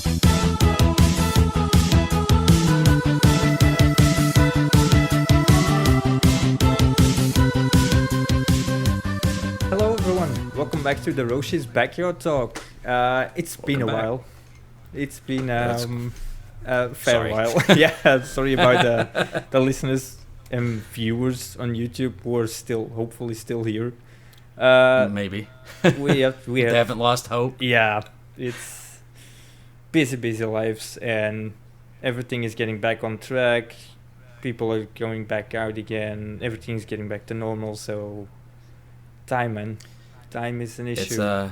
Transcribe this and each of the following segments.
Hello everyone, welcome back to the Roshi's Backyard Talk. It's been a while. It's been a fair while. Yeah, sorry about the listeners and viewers on YouTube who are hopefully still here. Maybe. we they haven't lost hope. Yeah, it's busy lives and everything is getting back on track. People are going back out again. Everything's getting back to normal, so time is an issue.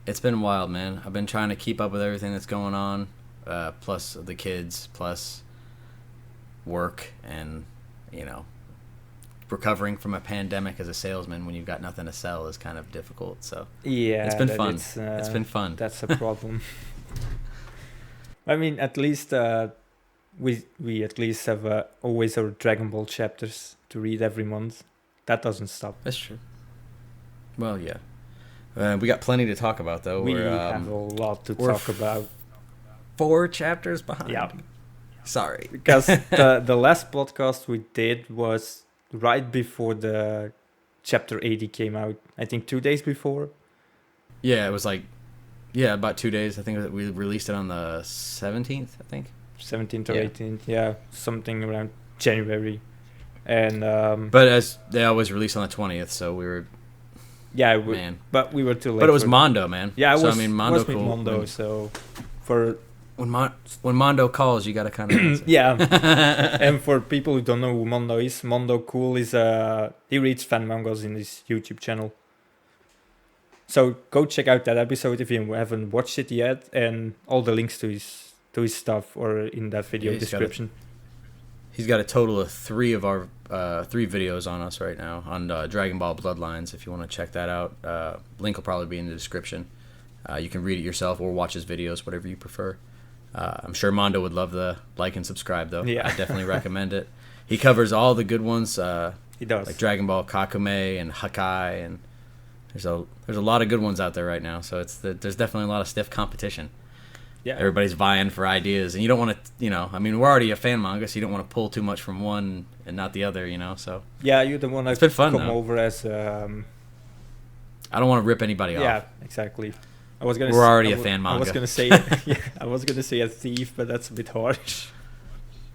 It's been wild, man. I've been trying to keep up with everything that's going on, plus the kids, plus work, and recovering from a pandemic as a salesman when you've got nothing to sell is kind of difficult. So yeah, it's been fun. It's been fun. That's a problem. I mean, at least we at least have always our Dragon Ball chapters to read every month. That doesn't stop. That's true. Well, yeah. We got plenty to talk about, though. We have a lot to talk about. 4 chapters behind. Yeah. Sorry. Because the last podcast we did was right before the chapter 80 came out. I think 2 days before. Yeah, it was about 2 days. I think we released it on the 17th, I think. 17th or 18th. Yeah, something around January. And but as they always release on the 20th, so we were... Yeah, man. But we were too late. But it was Mondo, man. Yeah, it was. Mondo cool. Mondo, so for when Mondo calls, you gotta kind of answer. Yeah. And for people who don't know who Mondo is, Mondo Cool is he reads fan mangas in his YouTube channel. So go check out that episode if you haven't watched it yet, and all the links to his stuff are in that video description. He's got a total of 3 of our 3 videos on us right now on Dragon Ball Bloodlines. If you want to check that out, link will probably be in the description. You can read it yourself or watch his videos, whatever you prefer. I'm sure Mondo would love the like and subscribe, though. Yeah. I definitely recommend it. He covers all the good ones. He does, like Dragon Ball Kakume and Hakai, and there's a lot of good ones out there right now. So there's definitely a lot of stiff competition. Yeah, everybody's vying for ideas, and you don't want to, I mean, we're already a fan manga, so you don't want to pull too much from one and not the other, so. Yeah, you're the one that's been fun, come though. over as. I don't want to rip anybody off. Yeah, exactly. We're already a fan manga. I was gonna say, I was gonna say a thief, but that's a bit harsh.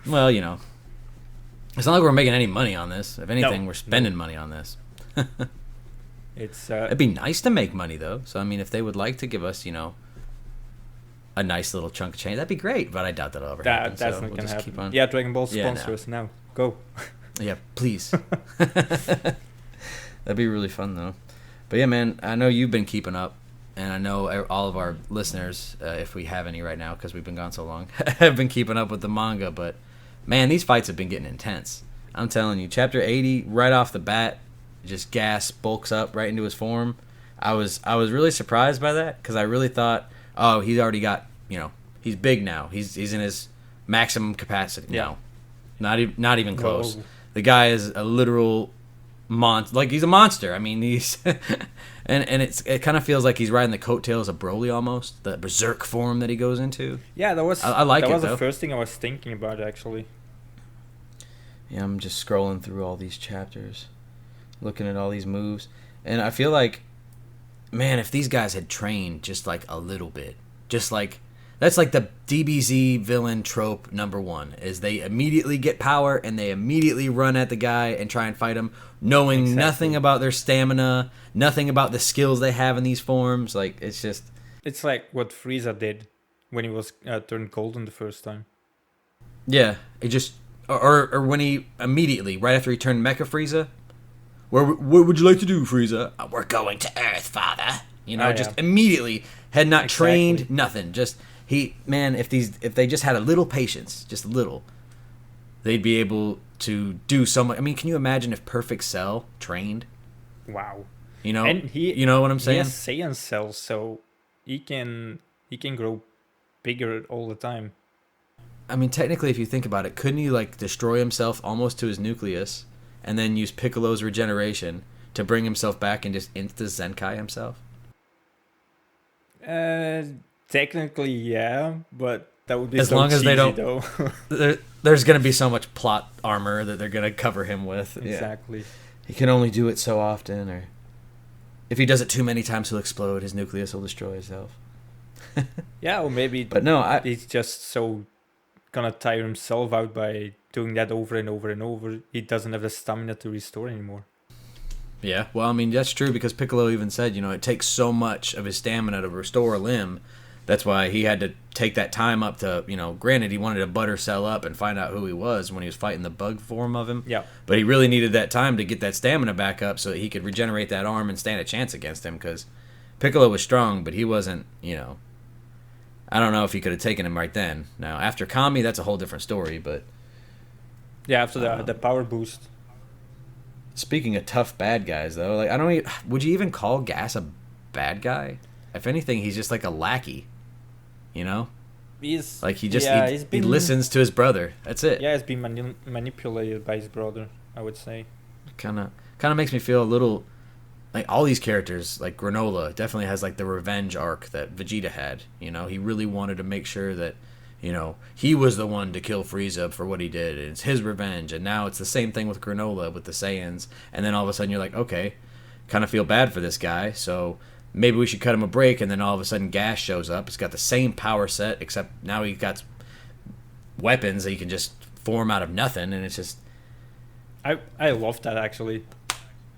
Well, it's not like we're making any money on this. If anything, we're spending money on this. It'd be nice to make money, though. So I mean, if they would like to give us, a nice little chunk of change, that'd be great, but I doubt that'll ever happen. That's not gonna happen. Yeah, Dragon Ball sponsor us now. Go. Yeah, please. That'd be really fun, though. But yeah, man, I know you've been keeping up, and I know all of our listeners, if we have any right now, because we've been gone so long, have been keeping up with the manga. But man, these fights have been getting intense. I'm telling you, chapter 80, right off the bat, just gas bulks up right into his form. I was really surprised by that, because I really thought, oh, he's already got, he's big now. He's in his maximum capacity now. Not even close. No. The guy is a literal monster. Like, he's a monster. I mean, he's and it kind of feels like he's riding the coattails of Broly almost. The berserk form that he goes into. Yeah, that was. I like that it. Was though. The first thing I was thinking about, actually. Yeah, I'm just scrolling through all these chapters, looking at all these moves, and I feel like, man, if these guys had trained just like a little bit, just like that's like the DBZ villain trope number 1 is they immediately get power and they immediately run at the guy and try and fight him, knowing nothing about their stamina, nothing about the skills they have in these forms. Like, it's like what Frieza did when he was turned golden the first time. Yeah, it just or when he immediately right after he turned Mecha Frieza. What would you like to do, Frieza? We're going to Earth, Father. Just immediately had not trained, nothing. Just if they just had a little patience, just a little, they'd be able to do so much. I mean, can you imagine if Perfect Cell trained? Wow. And you know what I'm saying? He has Saiyan cells, so he can grow bigger all the time. I mean, technically, if you think about it, couldn't he like destroy himself almost to his nucleus? And then use Piccolo's regeneration to bring himself back and just insta Zenkai himself? Technically, yeah, but that would be As so long as they cheesy, don't- though. There's going to be so much plot armor that they're going to cover him with. Yeah. Exactly. He can only do it so often, or if he does it too many times, he'll explode. His nucleus will destroy itself. Yeah, or maybe But no, he's just so gonna tire himself out by doing that over and over and over. He doesn't have the stamina to restore anymore. Yeah, well, I mean, that's true because Piccolo even said, it takes so much of his stamina to restore a limb. That's why he had to take that time up to, granted, he wanted to butter Cell up and find out who he was when he was fighting the bug form of him. Yeah. But he really needed that time to get that stamina back up so that he could regenerate that arm and stand a chance against him because Piccolo was strong, but he wasn't, I don't know if he could have taken him right then. Now, after Kami, that's a whole different story, but... Yeah, after the power boost. Speaking of tough bad guys, though, would you even call Gas a bad guy? If anything, he's just like a lackey, He's like he listens to his brother. That's it. Yeah, he's been manipulated by his brother, I would say. Kind of makes me feel a little like all these characters, like Granola, definitely has like the revenge arc that Vegeta had. He really wanted to make sure that he was the one to kill Frieza for what he did, and it's his revenge. And now it's the same thing with Granola with the Saiyans. And then all of a sudden you're like, okay, kind of feel bad for this guy, so maybe we should cut him a break. And then all of a sudden Gas shows up. He's got the same power set, except now he's got weapons that he can just form out of nothing, and it's just... I love that, actually.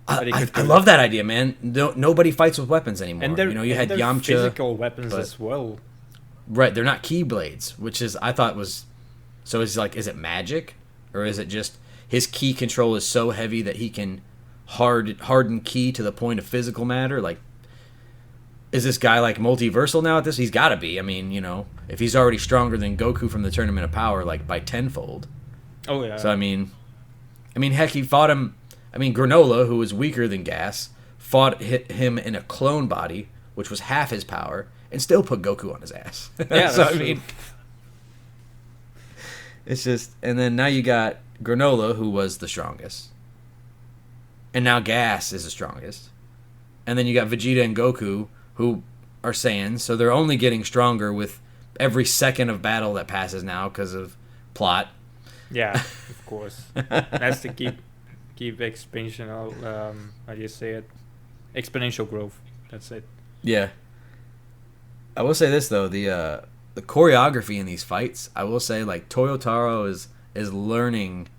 I love that idea, man. Nobody fights with weapons anymore. And you had Yamcha... physical weapons as well. Right, they're not keyblades, which is I thought was so. Is it magic, or is it just his key control is so heavy that he can harden key to the point of physical matter? Like, is this guy like multiversal now at this? He's got to be. I mean, if he's already stronger than Goku from the Tournament of Power, like by tenfold. Oh yeah. So I mean, heck, he fought him. I mean, Granola, who was weaker than Gas, hit him in a clone body, which was half his power, and still put Goku on his ass. Yeah, so I mean, it's just, and then now you got Granola, who was the strongest, and now Gas is the strongest, and then you got Vegeta and Goku, who are Saiyans, so they're only getting stronger with every second of battle that passes now because of plot. Yeah, of course. That's to keep expansion. How do you say it? Exponential growth. That's it. Yeah. I will say this though, the choreography in these fights, I will say like Toyotaro is learning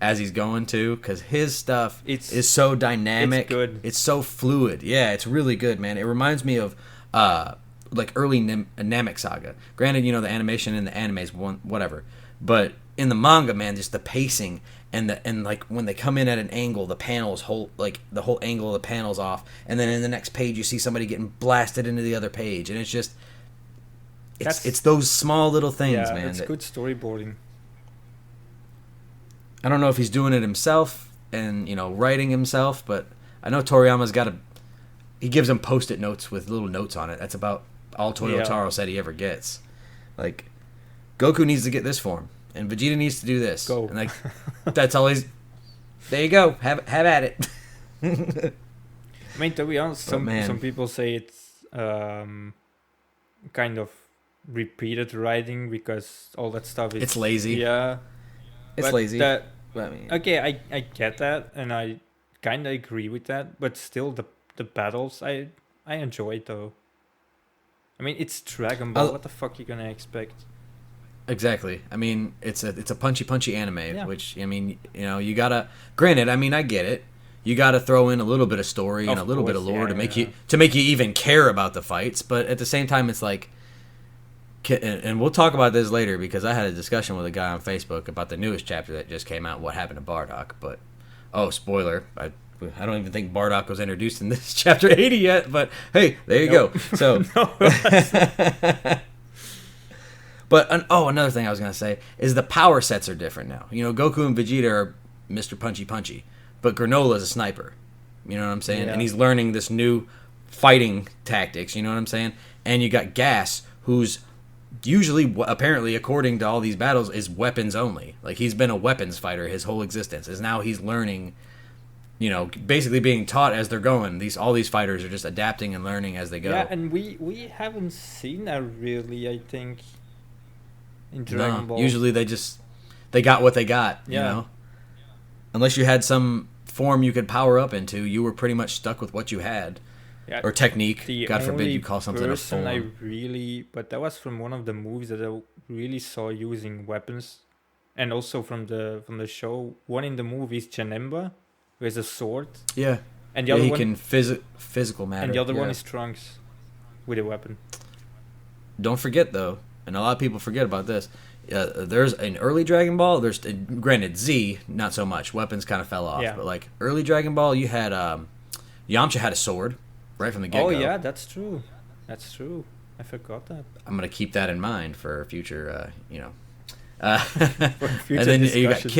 as he's going to, because his stuff is so dynamic. It's good. It's so fluid. Yeah, it's really good, man. It reminds me of like early Namek Saga. Granted, the animation in the anime is whatever, but in the manga, man, just the pacing and like when they come in at an angle, the panels the whole angle of the panels off, and then in the next page you see somebody getting blasted into the other page, and it's just it's those small little things, man. It's good storyboarding. I don't know if he's doing it himself and writing himself, but I know Toriyama's he gives him post-it notes with little notes on it. That's about all Toyotaro said he ever gets. Like, Goku needs to get this form, and Vegeta needs to do this. Go. And like, that's all he's... There you go. Have at it. I mean, to be honest, some people say it's kind of repeated writing because all that stuff is... It's lazy. Yeah. It's lazy. Okay, I get that, and I kind of agree with that, but still the battles I enjoy though. I mean, it's Dragon Ball. What the fuck you gonna expect? Exactly. I mean, it's a punchy anime, which I mean, you gotta. Granted, I mean, I get it. You gotta throw in a little bit of story and a little bit of lore to make you even care about the fights. But at the same time, it's like, and we'll talk about this later because I had a discussion with a guy on Facebook about the newest chapter that just came out. What happened to Bardock? But spoiler! I don't even think Bardock was introduced in this chapter 80 yet, but hey, there you go. So, but another thing I was gonna say is the power sets are different now. Goku and Vegeta are Mr. Punchy, but Granola is a sniper. You know what I'm saying? Yeah. And he's learning this new fighting tactics. You know what I'm saying? And you got Gas, who's usually, apparently, according to all these battles, is weapons only. Like, he's been a weapons fighter his whole existence. Is now he's learning basically being taught as they're going. All these fighters are just adapting and learning as they go. Yeah, and we haven't seen that really, I think, in Dragon Ball. Usually they got what they got, Unless you had some form you could power up into, you were pretty much stuck with what you had. Yeah, or technique. The God forbid you call something a form. form. But that was from one of the movies that I really saw using weapons, and also from the show. One in the movie is Janemba, who has a sword. Yeah. And the other he one can physical matter. And the other one is Trunks, with a weapon. Don't forget though, and a lot of people forget about this. There's an early Dragon Ball. There's granted Z, not so much. Weapons kind of fell off, but like early Dragon Ball, you had Yamcha had a sword right from the get-go. Oh yeah, that's true. That's true. I forgot that. I'm gonna keep that in mind for future, for future and then discussions.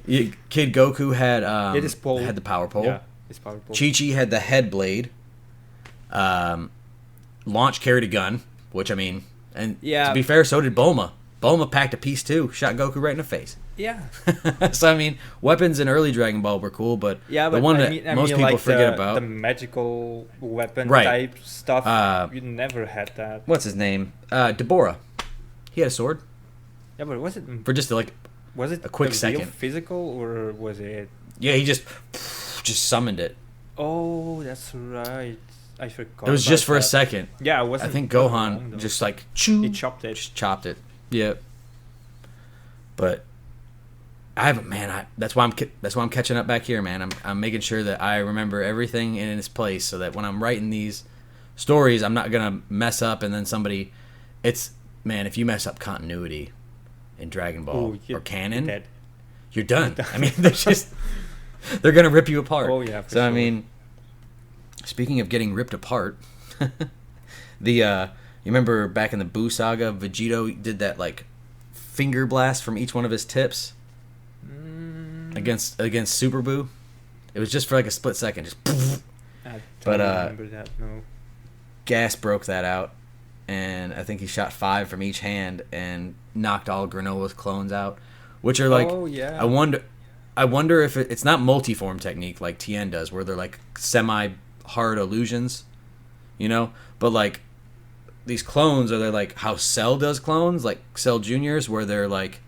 you got Kid Goku had had the power pole. Yeah, his power pole. Chi-Chi had the head blade. Launch carried a gun, which I mean, and to be fair, so did Bulma. Bulma packed a piece too, shot Goku right in the face. Yeah. So I mean, weapons in early Dragon Ball were cool, but the one that most people like forget about, the magical weapon type stuff, you never had that. What's his name? Deborah. He had a sword. Yeah, but was it for just was it a quick real second physical, or was it? Yeah, he just summoned it. Oh, that's right. I forgot. It was just for that. a second. Yeah, it wasn't. I think Gohan just like he chopped it. Just chopped it. Yeah. But that's why I'm catching up back here, man. I'm making sure that I remember everything in its place, so that when I'm writing these stories, I'm not gonna mess up, and then if you mess up continuity in Dragon Ball or canon, you're done. I mean, they're gonna rip you apart. Oh yeah. So sure. I mean, speaking of getting ripped apart, you remember back in the Buu saga, Vegito did that like finger blast from each one of his tips against Super Buu. It was just for like a split second, just. I don't remember that. No. Gas broke that out, and I think he shot 5 from each hand and knocked all Granola's clones out, which are like. Oh yeah. I wonder if it's not multiform technique like Tien does, where they're like semi-hard illusions, but like these clones are like how Cell does clones, like Cell Juniors, where they're like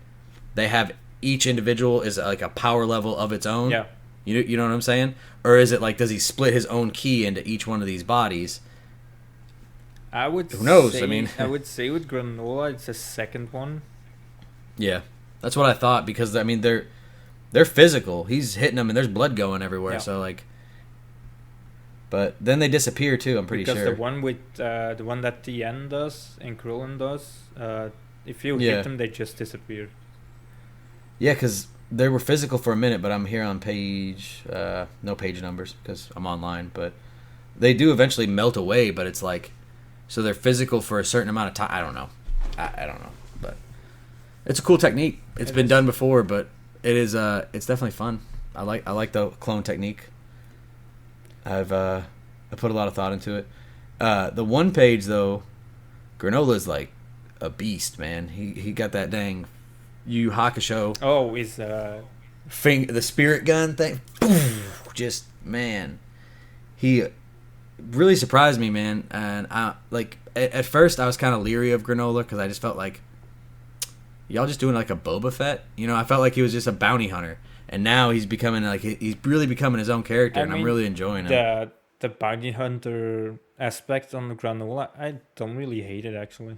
they have each individual is like a power level of its own. Yeah. You know what I'm saying? Or is it like, does he split his own ki into each one of these bodies? Who knows? I mean, I would say with Granola, it's a second one. Yeah, that's what I thought, because I mean they're physical. He's hitting them and there's blood going everywhere. Yeah. So like, but then they disappear too. I'm pretty sure. Because the one that Tien does and Krillin does, if you hit them, they just disappear. Yeah, because they were physical for a minute, but I'm here on page, no page numbers because I'm online, but they do eventually melt away, but it's like, so they're physical for a certain amount of time. I don't know. I don't know, but it's a cool technique. It's been done before, but it's definitely fun. I like the clone technique. I put a lot of thought into it. The one page though, Granola's like a beast, man. He got that dang Yu Hakusho. Oh, is the spirit gun thing? Just, man, he really surprised me, man. And I like at first I was kind of leery of Granola because I just felt like y'all just doing like a Boba Fett. I felt like he was just a bounty hunter, and now he's becoming like he's really becoming his own character, and I'm really enjoying it. The bounty hunter aspect on the Granola, I don't really hate it actually.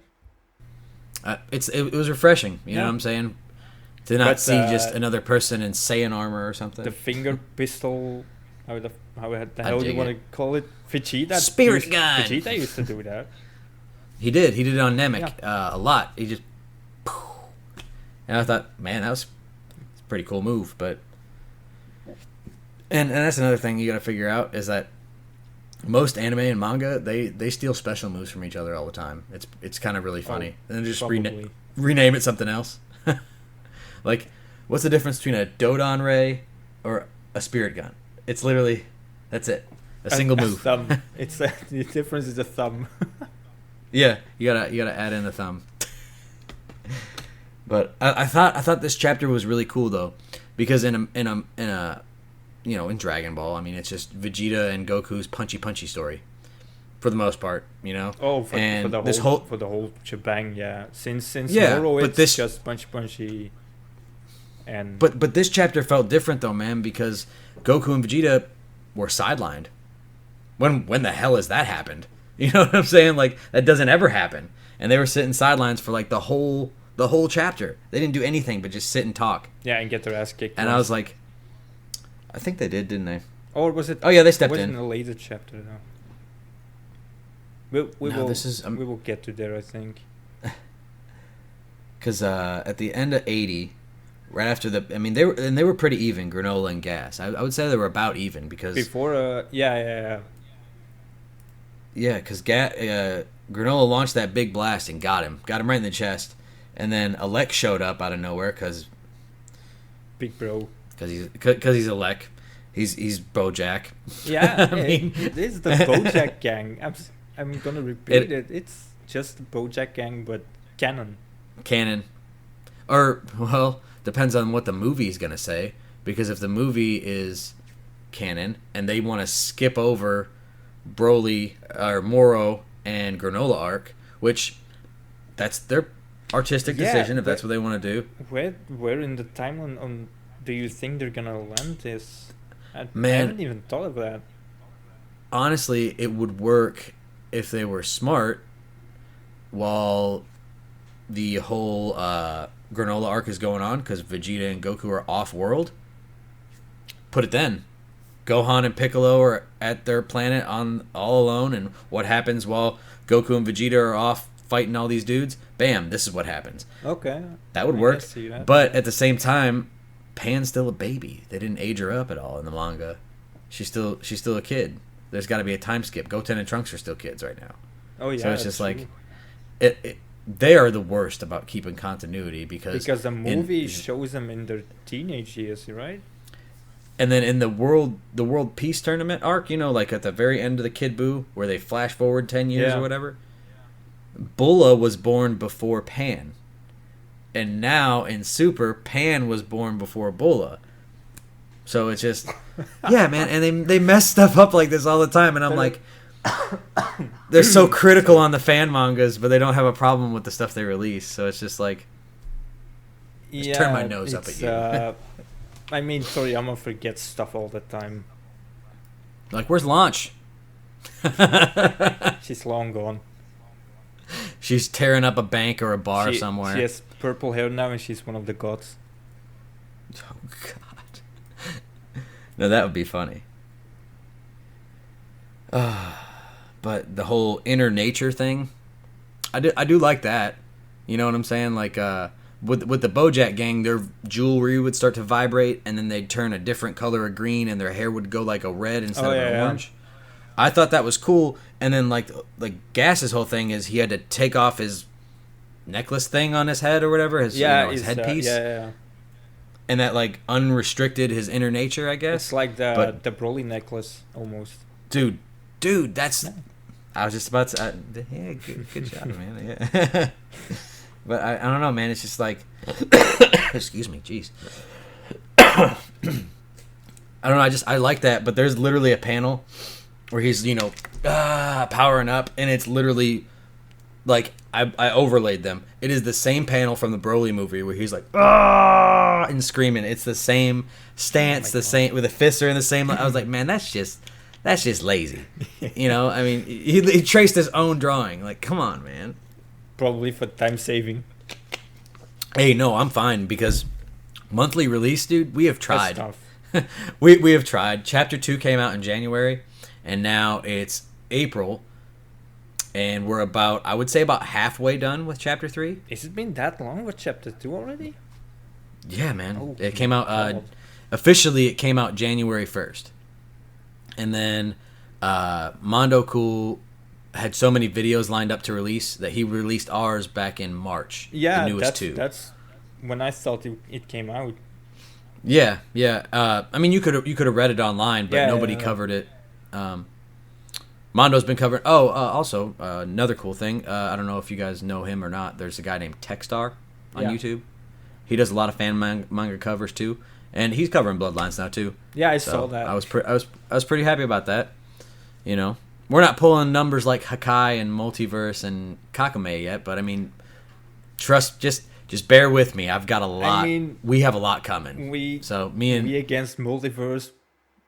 It was refreshing, you know what I'm saying? To not see just another person in Saiyan armor or something. The finger pistol, how the hell do you want to call it? Vegeta? Spirit gun! Vegeta used to do that. He did it on Namek a lot. He just... And I thought, man, it's a pretty cool move, but... And that's another thing you gotta figure out, is that most anime and manga, they steal special moves from each other all the time. It's kind of really funny. And then just rename it something else. Like, what's the difference between a Dodon Ray or a Spirit Gun? It's literally, that's it. A single move. Thumb. The difference is the thumb. Yeah, you gotta add in the thumb. But I thought this chapter was really cool though, because in a in Dragon Ball, I mean, it's just Vegeta and Goku's punchy story, for the most part, Oh, for the whole shebang, yeah. Since Moro, it's just punchy. And but this chapter felt different though, man, because Goku and Vegeta were sidelined. When the hell has that happened? You know what I'm saying? Like, that doesn't ever happen. And they were sitting sidelines for like the whole chapter. They didn't do anything but just sit and talk. Yeah, and get their ass kicked. And I was like, I think they didn't they? Or was it? Oh yeah, they stepped in. It wasn't a later chapter though. We will get to there, I think. Because at the end of 80, right after they were pretty even, Granola and Gas. I would say they were about even because before yeah, because Granola launched that big blast and got him right in the chest, and then Alec showed up out of nowhere because big bro, because he's Alec, he's Bojack. Yeah, I mean, this is the Bojack gang. I'm gonna repeat it. It's just the Bojack gang, but canon. Or, well, depends on what the movie is gonna say, because if the movie is canon and they want to skip over Broly or Moro and Granola arc, which that's their artistic decision if that's what they want to do. Where in the timeline on do you think they're gonna land this? I haven't even thought of that. Honestly, it would work if they were smart while the whole Granola arc is going on, because Vegeta and Goku are off-world. Put it then. Gohan and Piccolo are at their planet all alone, and what happens while Goku and Vegeta are off fighting all these dudes? Bam, this is what happens. Okay. That would work. But at the same time, Pan's still a baby. They didn't age her up at all in the manga. She's still a kid. There's got to be a time skip. Goten and Trunks are still kids right now. Oh yeah. So it's just true. Like they are the worst about keeping continuity because the movie shows them in their teenage years, right? And then in the world peace tournament arc, like at the very end of the Kid Buu, where they flash forward 10 years or whatever, Bulla was born before Pan. And now in Super, Pan was born before Bulla. So it's just, yeah, man. And they mess stuff up like this all the time. And I'm like, they're so critical on the fan mangas, but they don't have a problem with the stuff they release. So it's just like, just turn my nose up at you. I mean, Toriyama forgets stuff all the time. Like, where's Launch? She's long gone. She's tearing up a bank or a bar somewhere. She has purple hair now, and she's one of the gods. Oh, God. No, that would be funny. But the whole inner nature thing, I do like that. You know what I'm saying? Like, with the Bojack gang, their jewelry would start to vibrate, and then they'd turn a different color of green, and their hair would go like a red instead of an orange. I thought that was cool. And then like Gas's whole thing is he had to take off his necklace thing on his head or whatever, his headpiece. And that like unrestricted his inner nature, I guess. It's like the Broly necklace almost. Dude, that's. I was just about to. Yeah, good job, man. Yeah. But I don't know, man. It's just like, excuse me, jeez. I don't know. I like that, but there's literally a panel where he's powering up, and it's literally like I overlaid them. It is the same panel from the Broly movie where he's like and screaming. It's the same stance, same with the fists are in the same. I was like, man, that's just lazy. I mean, he traced his own drawing. Like, come on, man. Probably for time saving. Hey, no, I'm fine because monthly release, dude. We have tried. That's tough. we have tried. Chapter 2 came out in January, and now it's April, and we're about halfway done with Chapter 3. Has it been that long with Chapter 2 already? Yeah, man. It came out officially. It came out January 1st, and then Mondo Cool had so many videos lined up to release that he released ours back in March. Yeah, the newest two. That's when I thought it came out. Yeah. I mean, you could have read it online, but nobody covered it. Mondo's been covering. Also another cool thing. I don't know if you guys know him or not. There's a guy named Techstar on YouTube. He does a lot of fan manga covers too, and he's covering Bloodlines now too. Yeah, I saw that. I was pretty happy about that. You know, we're not pulling numbers like Hakai and Multiverse and Kakame yet, but I mean, just bear with me. I've got a lot. We have a lot coming. We against Multiverse.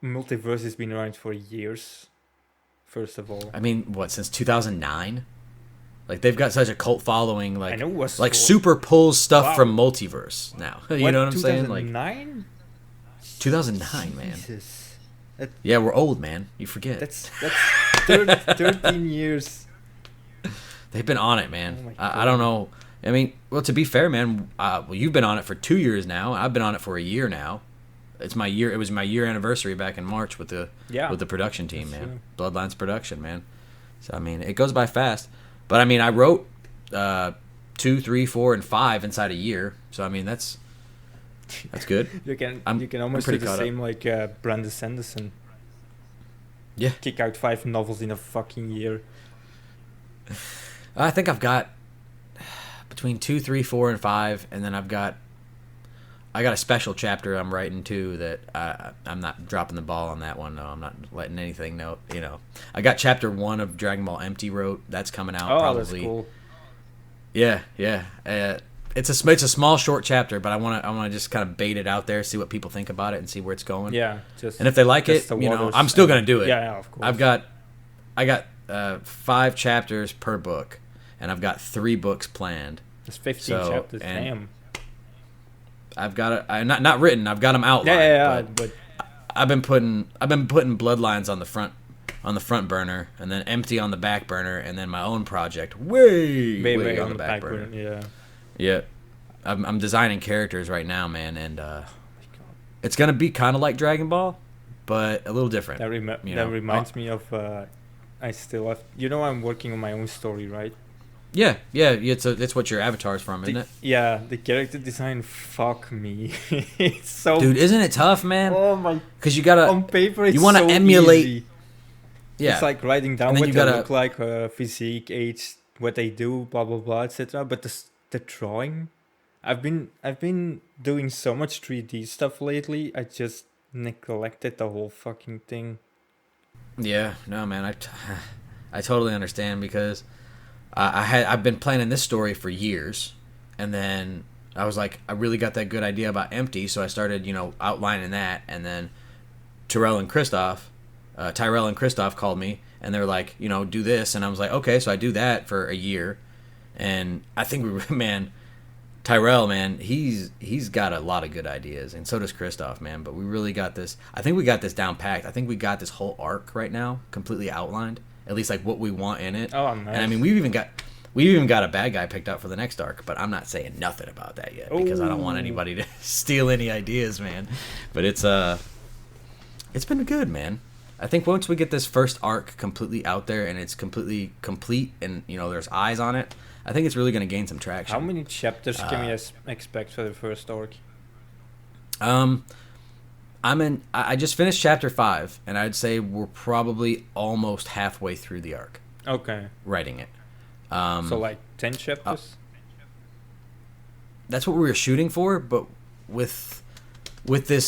Multiverse has been around for years. First of all, I mean, what, since 2009? Like, they've got such a cult following. Like, I know like Super pulls stuff from Multiverse now. You know what I'm saying? Like 2009, man. Jesus. Yeah, we're old, man. You forget. That's 13 years. They've been on it, man. Oh I don't know. I mean, well, to be fair, man, well, you've been on it for 2 years now. I've been on it for a year now. It's my year. It was my year anniversary back in March with the production team, man. Bloodlines production, man. So I mean, it goes by fast. But I mean, I wrote 2, 3, 4, and 5 inside a year. So I mean, that's good. you can almost do the same like Brandon Sanderson. Yeah. Kick out 5 novels in a fucking year. I think I've got between 2, 3, 4, and 5, and then I got a special chapter I'm writing too that I'm not dropping the ball on that one. No, I'm not letting anything know. You know, I got chapter 1 of Dragon Ball Empty wrote. That's coming out probably. That's cool. Yeah. It's a small short chapter, but I want to just kind of bait it out there, see what people think about it, and see where it's going. Yeah, and if they like it, you know, I'm still gonna do it. Yeah, of course. I got 5 chapters per book, and I've got 3 books planned. There's 15 chapters. Damn. I've got it. Not written. I've got them outlined. Yeah. But I've been putting Bloodlines on the front burner, and then Empty on the back burner, and then my own project way on the back burner. Yeah. Yeah. I'm designing characters right now, man, and it's gonna be kind of like Dragon Ball, but a little different. That reminds me of. I still have. You know, I'm working on my own story, right? Yeah. It's what your avatar's from, isn't it? Yeah, the character design. Fuck me, it's so. Dude, isn't it tough, man? Oh my! Because you gotta. On paper, it's you want to so emulate. Easy. Yeah. It's like writing down what they look like, physique, age, what they do, blah blah blah, etc. But the drawing, I've been doing so much 3D stuff lately. I just neglected the whole fucking thing. Yeah, no, man, I totally understand because I've been planning this story for years, and then I was like, I really got that good idea about Empty, so I started, outlining that, and then Tyrell and Christoph called me, and they were like, do this, and I was like, okay, so I do that for a year, and I think Tyrell, man, he's got a lot of good ideas, and so does Christoph, man. But we really got this. I think we got this down packed. I think we got this whole arc right now completely outlined. At least like what we want in it. Oh, nice. And I mean, we've even got a bad guy picked out for the next arc, but I'm not saying nothing about that yet because I don't want anybody to steal any ideas, man. But it's been good, man. I think once we get this first arc completely out there and it's completely complete and there's eyes on it, I think it's really going to gain some traction. How many chapters can we expect for the first arc? I just finished chapter 5, and I'd say we're probably almost halfway through the arc. Okay. Writing it. So like 10 chapters? That's what we were shooting for, but with this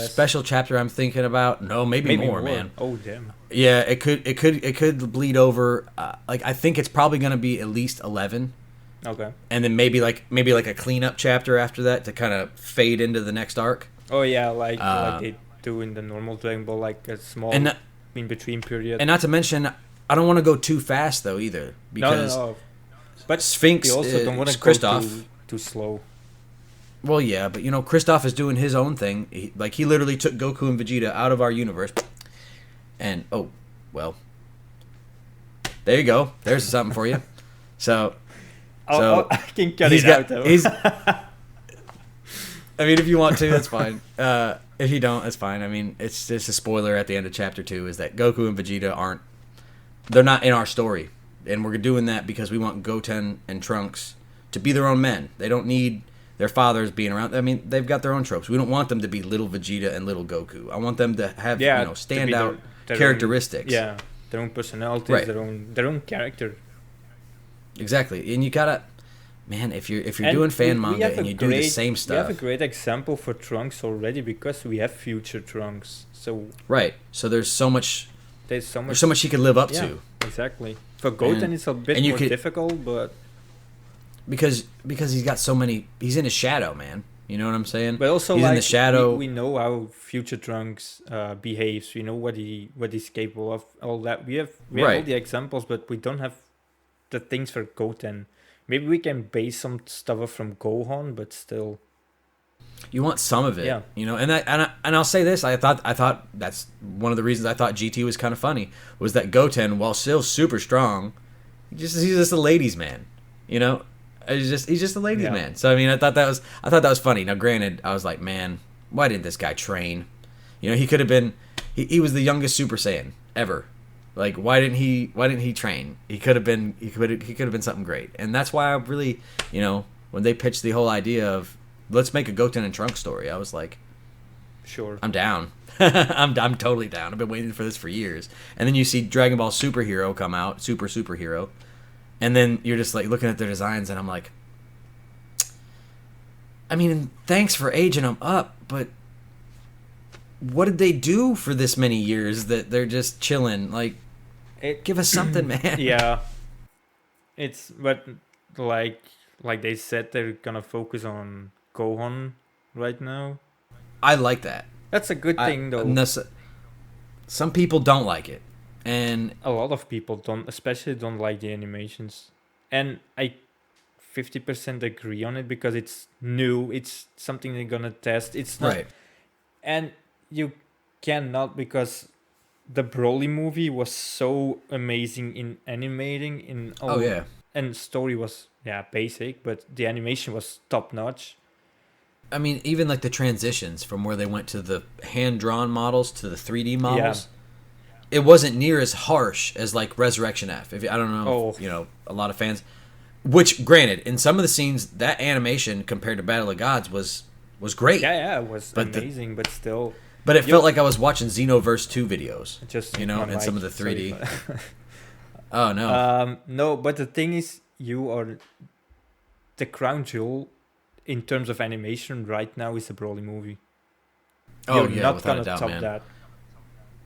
special chapter I'm thinking about, maybe more, man. Oh damn. Yeah, it could bleed over. I think it's probably going to be at least 11. Okay. And then maybe like a cleanup chapter after that to kind of fade into the next arc. Oh yeah, like they do in the normal Dragon Ball, like a small in between period. And not to mention, I don't want to go too fast though either, because no. But Sphinx you also don't want to Christoph. go too slow. Well, yeah, but Christoph is doing his own thing. He literally took Goku and Vegeta out of our universe, and there you go. There's something for you. So I can cut it out though. I mean, if you want to, that's fine. If you don't, that's fine. I mean, it's just a spoiler at the end of chapter 2 is that Goku and Vegeta they're not in our story, and we're doing that because we want Goten and Trunks to be their own men. They don't need their fathers being around. I mean, they've got their own tropes. We don't want them to be little Vegeta and little Goku. I want them to have standout characteristics. Their own personalities, right. their own character. Exactly, and you gotta. man, if you're And doing fan we manga have and a you do the great- same We have a stuff, great example for Trunks already because we have future Trunks. So right? So there's so much there's so much. he could live up Yeah. to. Exactly. For Goten, And- it's a bit and you more could- difficult, but Because he's got so many. He's in his shadow, man. You know what I'm saying? also he's like in the shadow. we know how future Trunks behaves. We know what he's capable of. All that we have all Right. the examples, but we don't have the things for Goten. Maybe we can base some stuff off from Gohan, but still. You want some of it, Yeah. you know. And I'll say this: I thought that's one of the reasons I thought GT was kind of funny was that Goten, while still super strong, he's just a ladies' man, you know. He's just a ladies' Yeah. man. So I mean, I thought that was funny. Now, granted, I was like, man, why didn't this guy train? You know, he could have been. He was the youngest Super Saiyan ever. Like, why didn't he train? He could have been something great. And that's why I really, you know, when they pitched the whole idea of let's make a Goten and Trunks story, I was like, Sure. I'm down. I'm totally down. I've been waiting for this for years. And then you see Dragon Ball Superhero come out, Superhero, and then you're just like looking at their designs, and I'm like, I mean, thanks for aging them up, but what did they do for this many years that they're just chilling? Like, give us something, man. Yeah. It's but like they said they're gonna focus on Gohan right now. I like that. That's a good thing though. Some people don't like it, and A lot of people especially don't like the animations, and I 50% agree on it because it's new. It's something they're gonna test. It's not, right. and you cannot because the Broly movie was so amazing in animating in all, Oh yeah. and story was basic, but the animation was top notch. I mean, even like the transitions from where they went to the hand-drawn models to the 3D models, it wasn't near as harsh as like Resurrection F. If I don't know, if, you know, a lot of fans. Which, granted, in some of the scenes, that animation compared to Battle of Gods was great. Yeah, it was amazing, but still. But it felt like I was watching Xenoverse 2 videos. Just you know, and some of the 3D. Oh no. No, but the thing is, you are the crown jewel in terms of animation right now is the Broly movie. Oh You're yeah, not without gonna a doubt, top man. that.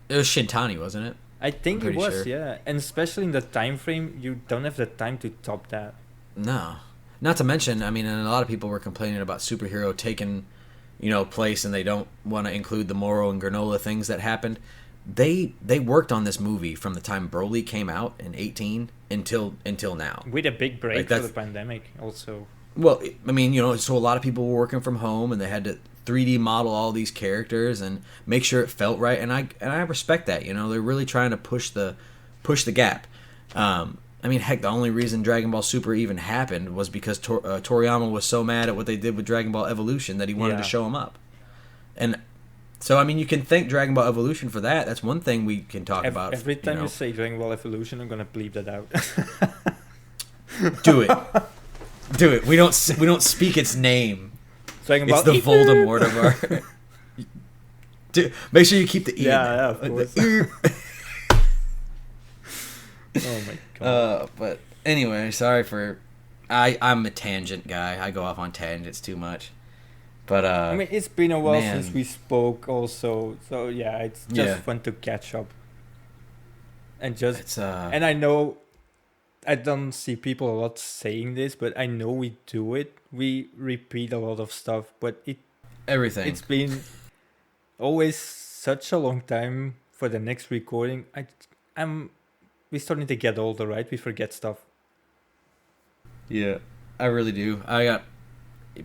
It was Shintani, wasn't it? I think I'm it pretty was, sure. yeah. And especially in the time frame, you don't have the time to top that. No. Not to mention, I mean, and a lot of people were complaining about superhero taking, you know, place, and they don't want to include the Moro and Granola things that happened. They worked on this movie from the time Broly came out in 2018 until now. With a big break Like, for that's- the pandemic, also. Well, I mean, you know, so a lot of people were working from home, and they had to 3D model all these characters and make sure it felt right. And I respect that. You know, they're really trying to push the gap. I mean, heck, the only reason Dragon Ball Super even happened was because Toriyama was so mad at what they did with Dragon Ball Evolution that he wanted to show him up. And so, I mean, you can thank Dragon Ball Evolution for that. That's one thing we can talk about. Every time you know. you say Dragon Ball Evolution, I'm gonna bleep that out. Do it. Do it. We don't speak its name. Dragon It's Ball the Voldemort of our. Dude, make sure you keep the E. Yeah, of course. Oh my god. But anyway, sorry for. I'm a tangent guy. I go off on tangents too much. But I mean, it's been a while man. since we spoke, also. So yeah, it's just fun to catch up. And just it's and I know I don't see people a lot saying this, but I know we do it. We repeat a lot of stuff, but everything. it's been always such a long time for the next recording. We're starting to get older, right? We forget stuff. Yeah, I really do. I got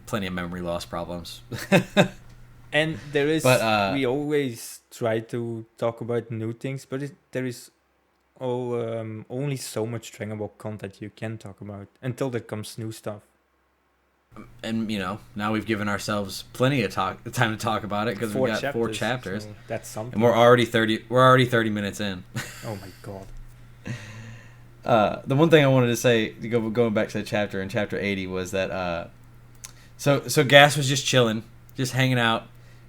plenty of memory loss problems. And there is, But, we always try to talk about new things, but there is only so much Dragon Ball content you can talk about until there comes new stuff. And you know, now we've given ourselves plenty of time to talk about it because we've got 4 chapters, So that's something. and we're already 30 minutes in. Oh my god. The one thing I wanted to say, going back to the chapter in chapter 80, was that so Gas was just chilling, just hanging out,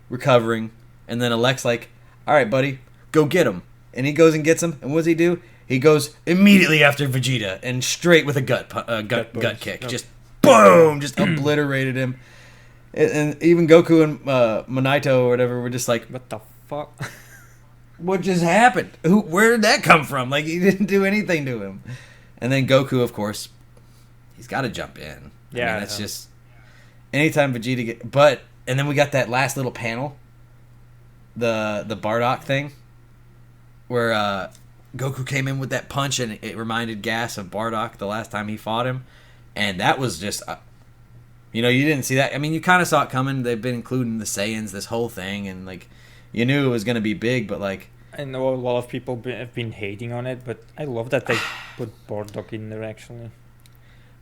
recovering, and then Alek's like, "All right, buddy, go get him." And he goes and gets him, and what does he do? He goes immediately after Vegeta and straight with a gut punch. kick, No. just boom, just obliterated him. And even Goku and Monaito or whatever were just like, what the fuck? what just happened? Where did that come from? Like, he didn't do anything to him. And then Goku, of course, he's got to jump in. Yeah, I mean, it's just anytime Vegeta and then we got that last little panel, the Bardock thing, where Goku came in with that punch and it reminded Gas of Bardock the last time he fought him, and that was just, you didn't see that. I mean, you kind of saw it coming. They've been including the Saiyans, this whole thing, and like, you knew it was gonna be big, but like, I know a lot of people have been hating on it, but I love that they put Bardock in there actually.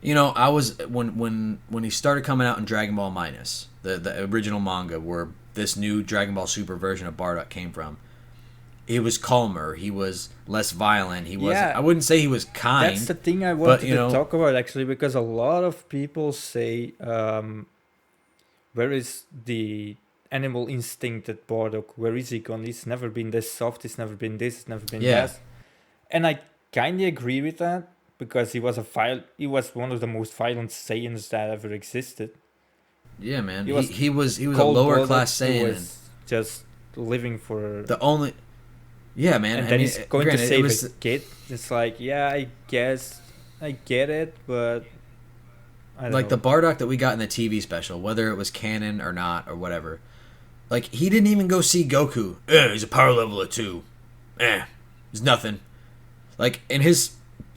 I was when he started coming out in Dragon Ball Minus, the original manga where this new Dragon Ball Super version of Bardock came from. He was calmer. He was less violent. He wasn't. I wouldn't say he was kind. That's the thing I wanted to talk about actually, because a lot of people say, where is the animal instinct at Bardock? Where is he gone? He's never been this soft. He's never been this. He's never been that. And I kind of agree with that, because he was one of the most violent Saiyans that ever existed. Yeah, man. He was a lower class Saiyan. He was just living for the only. Yeah, man. And then he's going to save a kid. It's like, yeah, I guess I get it, but I don't know. The Bardock that we got in the TV special, whether it was canon or not or whatever, like, he didn't even go see Goku. He's a power level of 2. He's nothing. Like, and his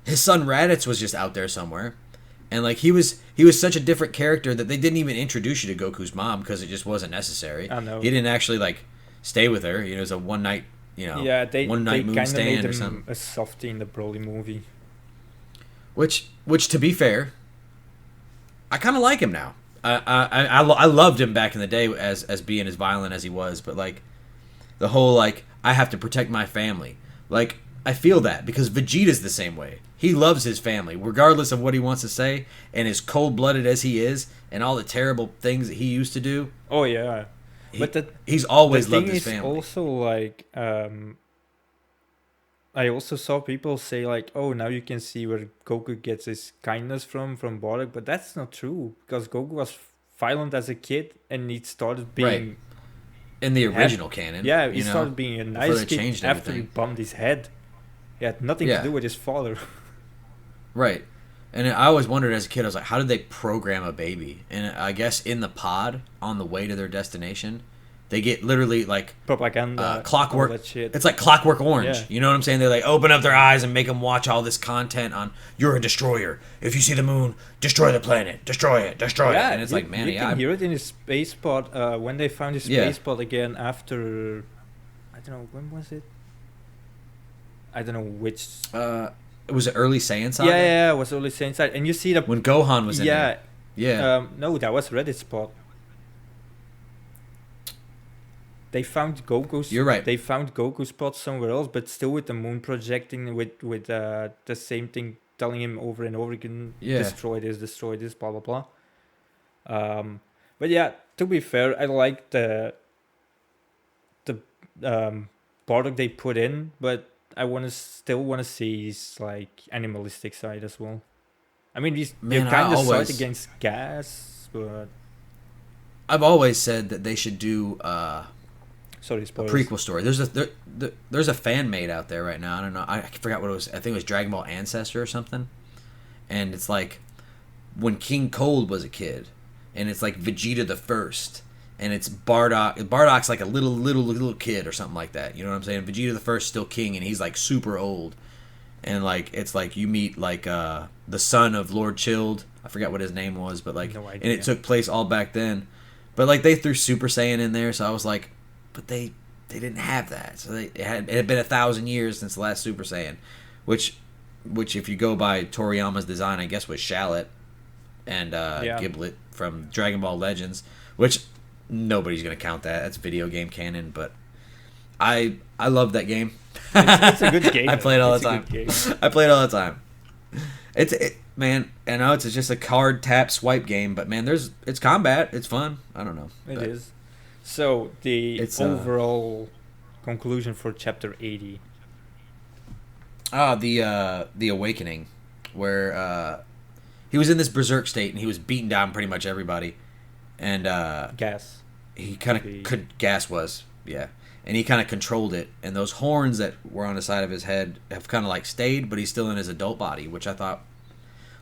son Raditz was just out there somewhere, and like he was such a different character that they didn't even introduce you to Goku's mom because it just wasn't necessary. I know. He didn't actually like stay with her. It was a one night. One night moon stand or something. A softie in the Broly movie. Which to be fair, I kind of like him now. I loved him back in the day as being as violent as he was, but like the whole like I have to protect my family. Like, I feel that because Vegeta's the same way. He loves his family, regardless of what he wants to say, and as cold-blooded as he is, and all the terrible things that he used to do. Oh yeah. But he's always loved his family. Also, like, I also saw people say like, "Oh, now you can see where Goku gets his kindness from Bardock," but that's not true, because Goku was violent as a kid, and he started being in the original canon. Yeah, he started being a nice kid after he everything. bumped his head. He had nothing to do with his father. Right. And I always wondered as a kid, I was like, how did they program a baby? And I guess in the pod, on the way to their destination, they get literally like propaganda, clockwork. All that shit. It's like Clockwork Orange. Yeah. You know what I'm saying? They like open up their eyes and make them watch all this content on, you're a destroyer. If you see the moon, destroy the planet. Destroy it. Destroy it. And it's like, man, you can hear it in his space pod. When they found his space pod again after, I don't know, when was it? I don't know which. It was an early Saiyan saga? Yeah, it was early Saiyan saga. And you see the... When Gohan was in there. Yeah. No, that was Reddit's pod. They found Goku's... You're right. They found Goku's pod somewhere else, but still with the moon projecting with the same thing, telling him over and over again, destroy this, blah, blah, blah. But yeah, to be fair, I like the Bardock they put in, but I still want to see his like animalistic side as well. I mean, they're kind of side against Gas, but I've always said that they should do a prequel story. There's a fan made out there right now. I don't know. I forgot what it was. I think it was Dragon Ball Ancestor or something. And it's like when King Cold was a kid, and it's like Vegeta the First. And it's Bardock. Bardock's like a little kid or something like that. You know what I'm saying? Vegeta the First still king, and he's like super old. And like it's like you meet like the son of Lord Chilled. I forgot what his name was, but like, no idea. And it took place all back then. But like they threw Super Saiyan in there, so I was like, but they didn't have that. So it had been 1,000 years since the last Super Saiyan, which if you go by Toriyama's design, I guess was Shallot and Giblet from Dragon Ball Legends, which. Nobody's gonna count that. That's video game canon, but I love that game. It's a good game. I play it all the time. I play it all the time. Man. I know it's just a card tap swipe game, but man, it's combat. It's fun. I don't know. It is. So the overall conclusion for chapter 80. The Awakening, where He was in this berserk state, and he was beating down pretty much everybody. And Gas. he kind of gas was, yeah. And he kind of controlled it. And those horns that were on the side of his head have kind of like stayed, but he's still in his adult body, which I thought,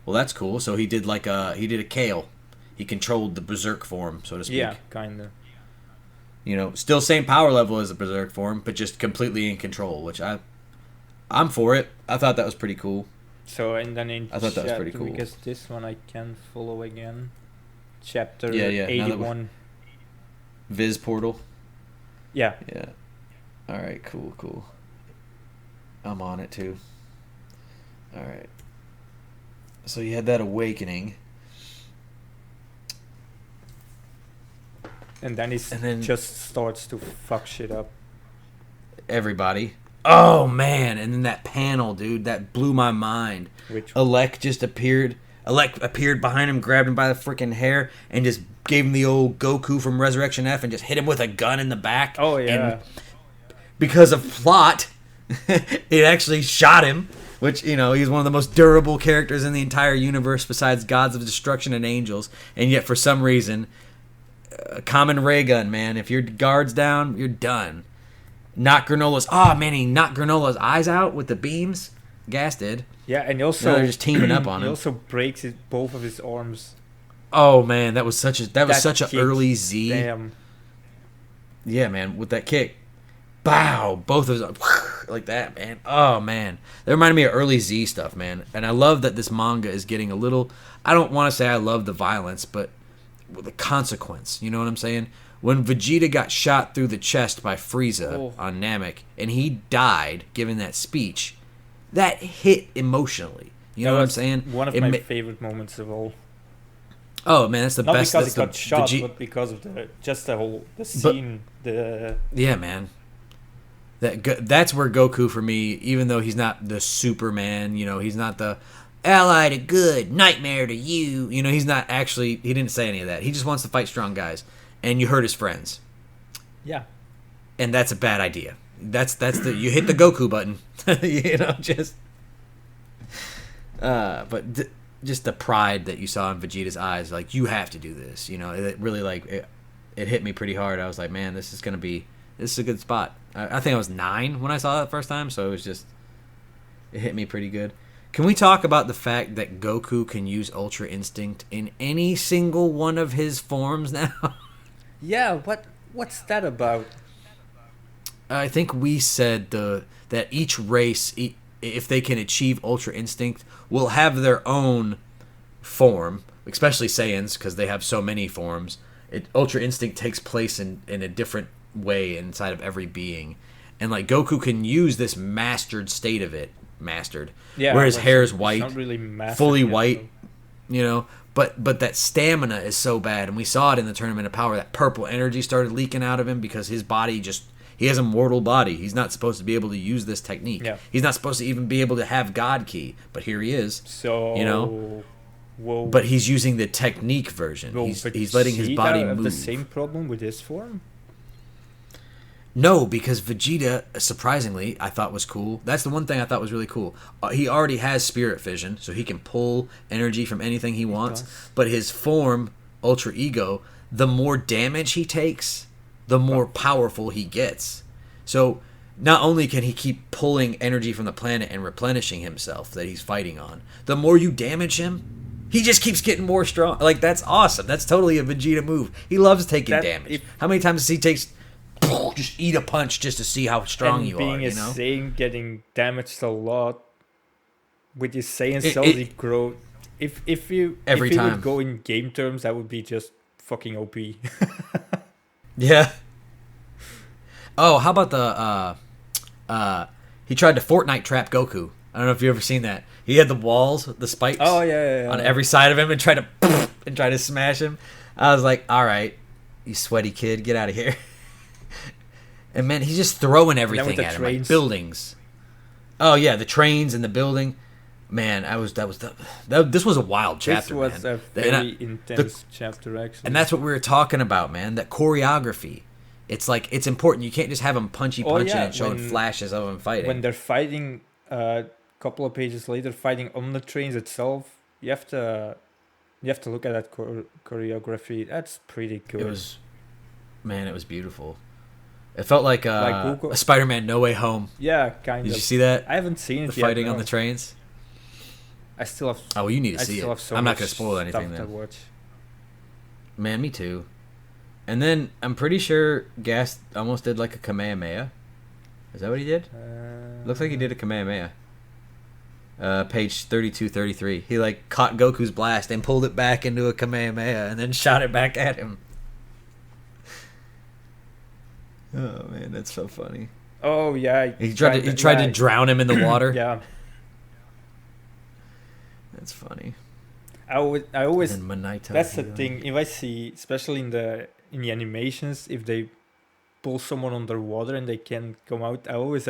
well, that's cool. So he did a Kale. He controlled the berserk form, so to speak. Yeah, kind of. You know, still same power level as the berserk form, but just completely in control, which I'm for it. I thought that was pretty cool. So, and then in I thought that was pretty cool. Because this one I can follow again. Chapter Yeah. 81. Viz portal. Yeah. Yeah. All right, cool. I'm on it too. All right. So you had that awakening. And then just starts to fuck shit up. Everybody. Oh, man. And then that panel, dude, that blew my mind. Which Alec just appeared. Alec appeared behind him, grabbed him by the freaking hair, and just gave him the old Goku from Resurrection F and just hit him with a gun in the back. Oh, yeah. And because of plot, it actually shot him, which, you know, he's one of the most durable characters in the entire universe besides Gods of Destruction and Angels. And yet, for some reason, a common ray gun, man. If your guard's down, you're done. He knocked Granola's eyes out with the beams. Gas did. Yeah, and also they're just teaming up on him. He also breaks both of his arms. Oh man, that was such an early Z. Damn. Yeah, man, with that kick, bow, both of us like that, man. Oh man, that reminded me of early Z stuff, man. And I love that this manga is getting a little. I don't want to say I love the violence, but the consequence. You know what I'm saying? When Vegeta got shot through the chest by Frieza on Namek, and he died giving that speech, that hit emotionally. You know what I'm saying? One of my favorite moments of all. Oh man, that's the best. Not because he got shot, but because of the scene. Yeah, man. That's where Goku for me, even though he's not the Superman, you know, he's not the ally to good, nightmare to you. You know, he's not actually. He didn't say any of that. He just wants to fight strong guys, and you hurt his friends. Yeah. And that's a bad idea. That's the you hit the Goku button. You know, just. Just the pride that you saw in Vegeta's eyes, like, you have to do this. You know, it really, like, it hit me pretty hard. I was like, man, this is a good spot. I think I was 9 when I saw that first time, so it hit me pretty good. Can we talk about the fact that Goku can use Ultra Instinct in any single one of his forms now? Yeah, what's that about? I think we said that each race, if they can achieve Ultra Instinct, will have their own form, especially Saiyans, because they have so many forms. Ultra Instinct takes place in a different way inside of every being. And, like, Goku can use this mastered state of it. Yeah, where his hair is white, not really fully white, you know. But that stamina is so bad. And we saw it in the Tournament of Power. That purple energy started leaking out of him because his body he has a mortal body. He's not supposed to be able to use this technique. Yeah. He's not supposed to even be able to have God Ki, but here he is. So, you know, but he's using the technique version. He's letting his body move. The same problem with his form? No, because Vegeta, surprisingly, I thought was cool. That's the one thing I thought was really cool. He already has spirit vision, so he can pull energy from anything he wants. But his form, Ultra Ego, the more damage he takes, the more powerful he gets. So not only can he keep pulling energy from the planet and replenishing himself that he's fighting on, the more you damage him, he just keeps getting more strong. Like, that's awesome. That's totally a Vegeta move. He loves taking damage. How many times does he take just eat a punch just to see how strong you are? Being a Saiyan, getting damaged a lot with his Saiyan cells, he grow. If you would go in game terms, that would be just fucking OP. Yeah. Oh, how about he tried to Fortnite trap Goku. I don't know if you've ever seen that. He had the walls, the spikes on every side of him and tried to smash him. I was like, all right, you sweaty kid, get out of here. And man, he's just throwing everything at him, like buildings. Oh yeah, the trains and the building. Man, this was a wild chapter. This was a very intense chapter, actually. And that's what we were talking about, man. That choreography. It's like, it's important. You can't just have them punching and showing flashes of them fighting. When they're fighting, a couple of pages later, fighting on the trains itself, you have to look at that choreography. That's pretty good. It was beautiful. It felt like Google. a Spider-Man No Way Home. Yeah, kind of. Did you see that? I haven't seen it the yet. fighting No. on the trains. I still have. Oh, well, you need to see it. I'm not going to spoil anything then. then. To watch. Man, me too. And then I'm pretty sure Gas almost did like a Kamehameha. Is that what he did? Looks like he did a Kamehameha. Page 32, 33. He like caught Goku's blast and pulled it back into a Kamehameha and then shot it back at him. Oh man, that's so funny. Oh yeah. He tried to drown him in the water. Yeah. That's funny. I always. That's the thing. If I see, especially in the animations, if they pull someone underwater and they can't come out, I always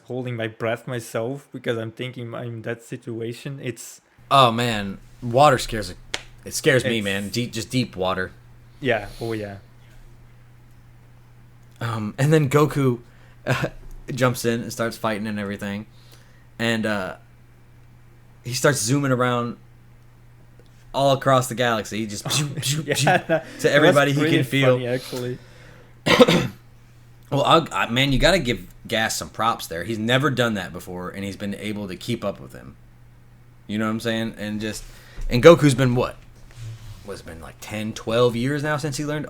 holding my breath myself because I'm thinking I'm in that situation. It's. Oh man, water scares. It scares me, man. Deep water. Yeah. Oh yeah. And then Goku jumps in and starts fighting and everything, and he starts zooming around all across the galaxy. He just to everybody he can feel. Funny, actually. Well, man, you got to give Gas some props there. He's never done that before, and he's been able to keep up with him. You know what I'm saying? And Goku's been what? Was it been like 10, 12 years now since he learned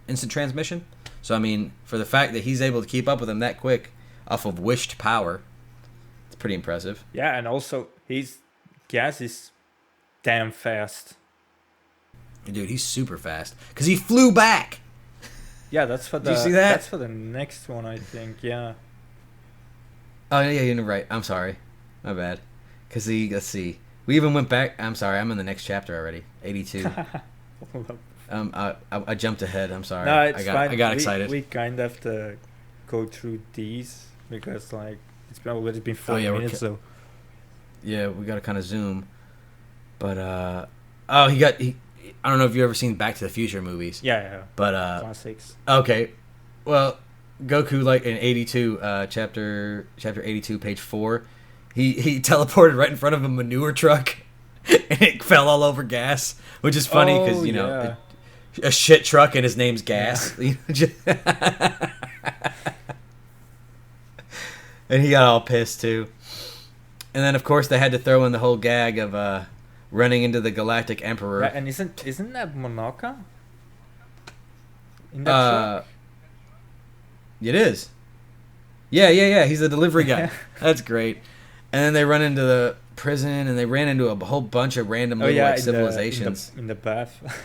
instant transmission? So, I mean, for the fact that he's able to keep up with him that quick off of wished power, it's pretty impressive. Yeah, and also Gas is damn fast. Dude, he's super fast because he flew back. Yeah, that's for the. Did you see that? That's for the next one, I think. Yeah. Oh yeah, you're right. I'm sorry, my bad. Cause let's see. We even went back. I'm sorry. I'm in the next chapter already. 82. I jumped ahead. I'm sorry. No, it's fine. I got excited. We kind of have to go through these because it's already been 4 minutes. So. Yeah, we got to kind of zoom. But I don't know if you've ever seen Back to the Future movies. Yeah. But classics. Okay. Well, Goku, like in 82, chapter 82, page 4, he teleported right in front of a manure truck, and it fell all over Gas, which is funny because a shit truck and his name's Gas. Yeah. And he got all pissed too. And then of course they had to throw in the whole gag of running into the Galactic Emperor. Yeah, and isn't that Monaca? In that truck? It is. Yeah. He's the delivery guy. That's great. And then they run into the prison, and they ran into a whole bunch of random civilizations. In the bath.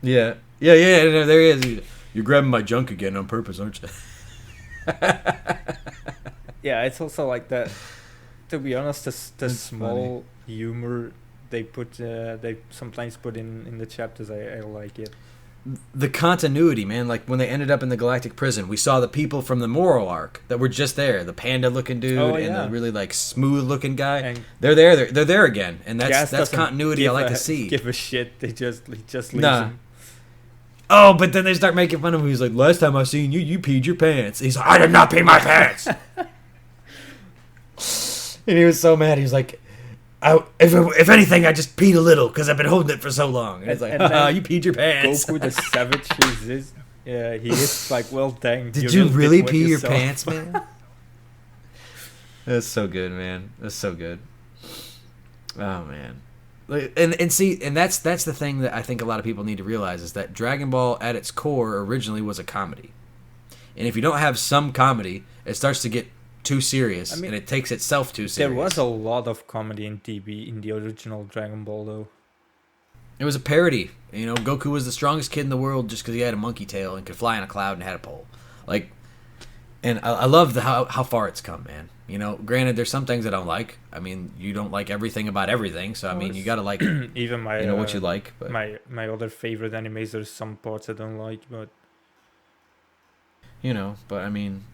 Yeah. There he is. You're grabbing my junk again on purpose, aren't you? Yeah, it's also like that. To be honest, the small funny humor they sometimes put in the chapters, I like it. The continuity, man. Like when they ended up in the galactic prison, we saw the people from the Moral arc that were just there. The panda-looking dude and the really like smooth-looking guy. And they're there. They're there again, and that's continuity I like to see. Give a shit. He just leaves him. Oh, but then they start making fun of him. He's like, "Last time I seen you, you peed your pants." He's like, "I did not pee my pants." And he was so mad. He was like, if anything, I just peed a little because I've been holding it for so long. And he's like, you peed your pants. Goku the savage he is like, well, dang. Did you really pee your pants, man? That's so good, man. That's so good. Oh, man. And see, and that's the thing that I think a lot of people need to realize is that Dragon Ball at its core originally was a comedy. And if you don't have some comedy, it starts to get too serious, and it takes itself too serious. There was a lot of comedy in DB in the original Dragon Ball, though. It was a parody. You know, Goku was the strongest kid in the world just because he had a monkey tail and could fly on a cloud and had a pole. Like, and I love how far it's come, man. You know, granted, there's some things I don't like. I mean, you don't like everything about everything, so I mean, you gotta like even my what you like. But my other favorite animes, there's some parts I don't like, but I mean.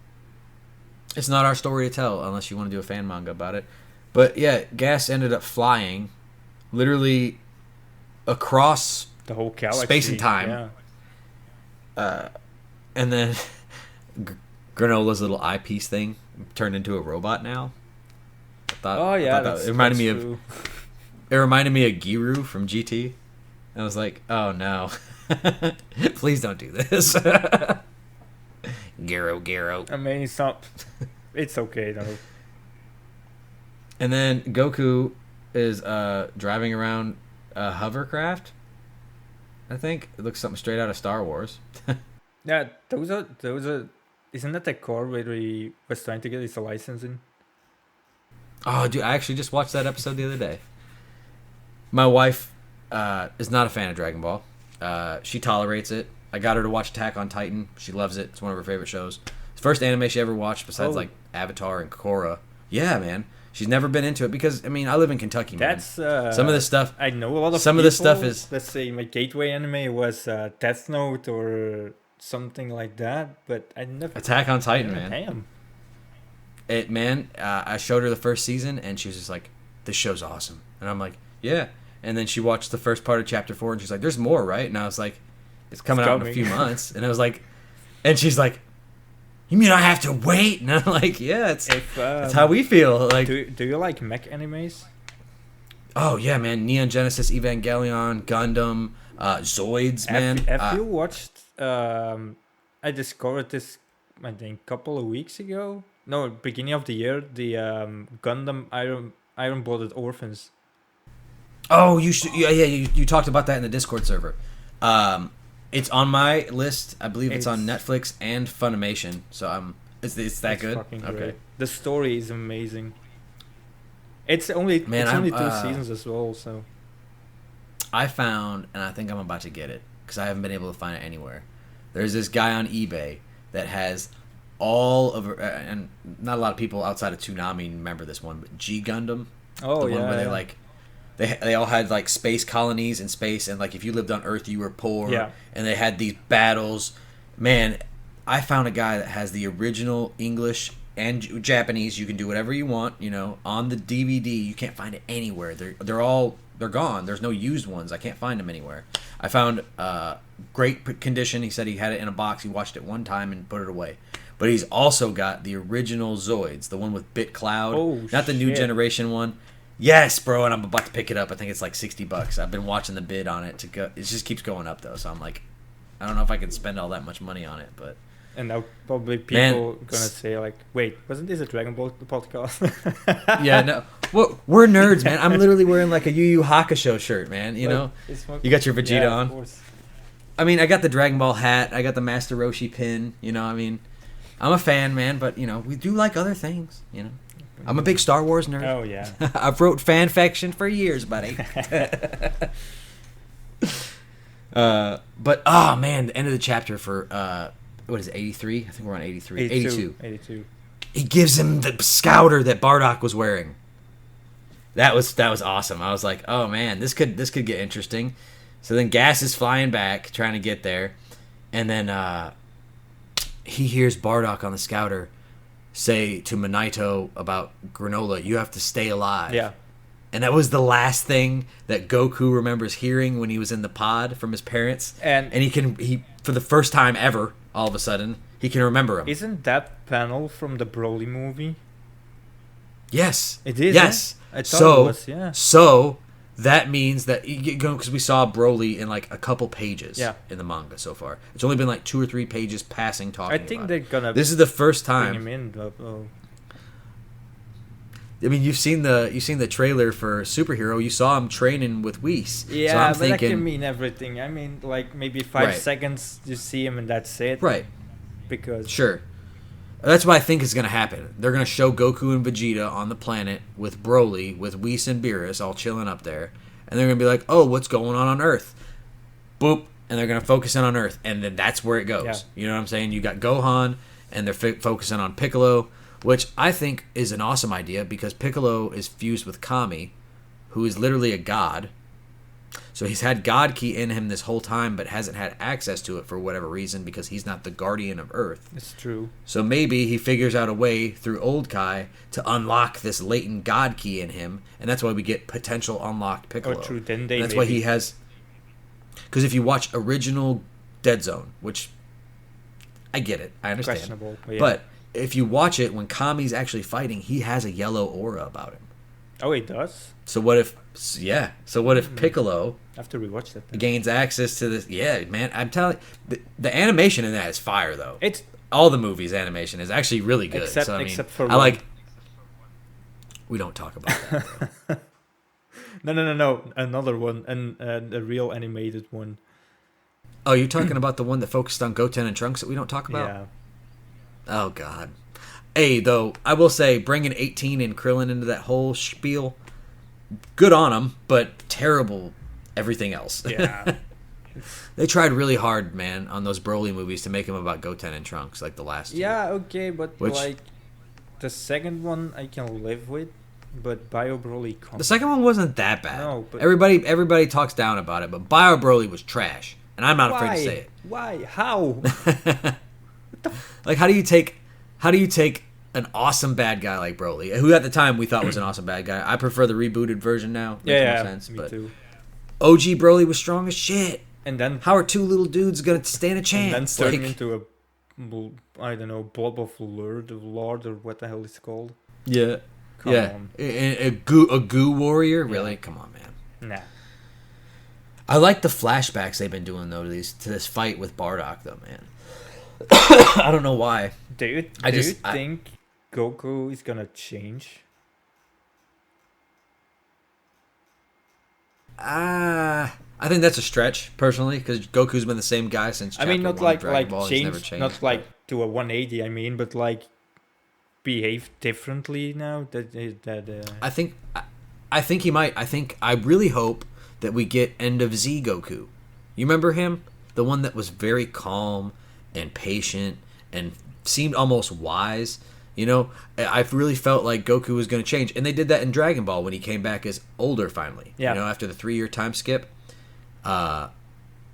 It's not our story to tell unless you want to do a fan manga about it. But yeah, Gas ended up flying literally across the whole galaxy, space and time. Yeah. And then Granola's little eyepiece thing turned into a robot now. It reminded me of. It reminded me of Giru from GT. I was like, oh no, please don't do this. Garo. I mean, it's not. It's okay though. And then Goku is driving around a hovercraft. I think it looks something straight out of Star Wars. Yeah, those are. Isn't that the car where he was trying to get his license in? Oh, dude, I actually just watched that episode the other day. My wife is not a fan of Dragon Ball. She tolerates it. I got her to watch Attack on Titan. She loves it. It's one of her favorite shows. It's the first anime she ever watched besides like Avatar and Korra. Yeah, man. She's never been into it because, I mean, I live in Kentucky, man. That's some of this stuff. I know a lot of some people, of this stuff is. Let's say my gateway anime was Death Note or something like that, but I never. Attack on Titan, man. Damn. I showed her the first season and she was just like, "This show's awesome," and I'm like, "Yeah." And then she watched the first part of chapter 4 and she's like, "There's more, right?" And I was like, "It's coming out in a few months," and I was like, and she's like, "You mean I have to wait?" And I'm like, "Yeah, it's how we feel." Like, do you like mech animes? Oh yeah, man! Neon Genesis Evangelion, Gundam, Zoids, man. Have you watched? I discovered this, I think, a couple of weeks ago. No, beginning of the year. The Gundam Iron Blooded Orphans. Oh, you should. Yeah. You talked about that in the Discord server. It's on my list. I believe it's on Netflix and Funimation. So it's that good. Okay. Great. The story is amazing. It's only 2 seasons as well. So I found, and I think I'm about to get it because I haven't been able to find it anywhere. There's this guy on eBay that has all of, and not a lot of people outside of Toonami remember this one, but G Gundam. Oh, the one where they like. They all had like space colonies in space, and like if you lived on Earth, you were poor. Yeah. And they had these battles. Man, I found a guy that has the original English and Japanese. You can do whatever you want, you know, on the DVD. You can't find it anywhere. They're gone. There's no used ones. I can't find them anywhere. I found great condition. He said he had it in a box. He watched it one time and put it away. But he's also got the original Zoids, the one with Bit Cloud, not the new generation one. Yes, bro, and I'm about to pick it up. I think it's like $60. I've been watching the bid on it to go. It just keeps going up though, so I'm like, I don't know if I can spend all that much money on it, but. And now probably people gonna say like, "Wait, wasn't this a Dragon Ball podcast?" Yeah, no, we're nerds, man. I'm literally wearing like a Yu Yu Hakusho shirt, man. You know, you got your Vegeta on. Course. I mean, I got the Dragon Ball hat. I got the Master Roshi pin. You know, I mean, I'm a fan, man. But you know, we do like other things. You know. I'm a big Star Wars nerd. Oh, yeah. I've wrote fan fiction for years, buddy. But, oh, man, the end of the chapter for, what is it, 83? I think we're on 83. 82. He gives him the scouter that Bardock was wearing. That was awesome. I was like, oh, man, this could get interesting. So then Gas is flying back, trying to get there. And then he hears Bardock on the scouter say to Minato about Granola, "You have to stay alive." Yeah. And that was the last thing that Goku remembers hearing when he was in the pod from his parents. And he for the first time ever, all of a sudden, he can remember him. Isn't that panel from the Broly movie? Yes. It is. Yes. I thought it was, yeah. So that means that, because we saw Broly in like a couple pages in the manga so far. It's only been like 2 or 3 pages passing talking about I think they're gonna. This is the first time. Bring him in. I mean, you've seen the trailer for Superhero. You saw him training with Whis. Yeah, so I'm but thinking, that can mean everything. I mean, like maybe 5 seconds you see him and that's it. Right. Because sure. That's what I think is going to happen. They're going to show Goku and Vegeta on the planet with Broly, with Whis and Beerus all chilling up there. And they're going to be like, oh, what's going on Earth? Boop. And they're going to focus in on Earth. And then that's where it goes. Yeah. You know what I'm saying? You got Gohan, and they're focusing on Piccolo, which I think is an awesome idea because Piccolo is fused with Kami, who is literally a god. So he's had God Ki in him this whole time, but hasn't had access to it for whatever reason because he's not the guardian of Earth. It's true. So maybe he figures out a way through Old Kai to unlock this latent God Ki in him, and that's why we get potential unlocked Piccolo. Or true Dende. That's why he has. Because if you watch original Dead Zone, which I get it, I understand, questionable, yeah. but if you watch it, when Kami's actually fighting, he has a yellow aura about him. Oh, he does? So what if Piccolo I have to rewatch that then. gains access to this? Yeah, man, I'm telling you, the animation in that is fire, though. It's all the movies' animation is actually really good. except, so, I mean, except for I like. We don't talk about that. Bro. No. Another one, and a real animated one. Oh, you're talking about the one that focused on Goten and Trunks that we don't talk about? Yeah. Oh, God. Hey, though, I will say, bringing 18 and Krillin into that whole spiel, good on them, but terrible everything else. Yeah. They tried really hard, man, on those Broly movies to make them about Goten and Trunks, like the last two. Yeah, okay, but Which- like the second one I can live with, but Bio Broly can't. The second one wasn't that bad. No, but- Everybody talks down about it, but Bio Broly was trash, and I'm not afraid to say it. Why? How? Like, how do you take an awesome bad guy like Broly, who at the time we thought was an awesome bad guy? I prefer the rebooted version now. Makes more sense, me but too. OG Broly was strong as shit. And then How are two little dudes gonna stand a chance? turning into a, I don't know, blob of Lord or what the hell it's called. Yeah, Come yeah. on. A goo warrior, really? Yeah. Come on, man. Nah. I like the flashbacks they've been doing though to this fight with Bardock though, man. I don't know why. Do you think Goku is gonna change? I think that's a stretch personally because Goku's been the same guy since. I mean, Chapter not 1 like of Dragon Ball. He's never change, changed, not like to a 180. I mean, but like behave differently now. I think he might. I really hope that we get End of Z Goku. You remember him? The one that was very calm and patient and seemed almost wise. You know, I really felt like Goku was going to change. And they did that in Dragon Ball when he came back as older finally. Yeah. You know, after the 3-year time skip.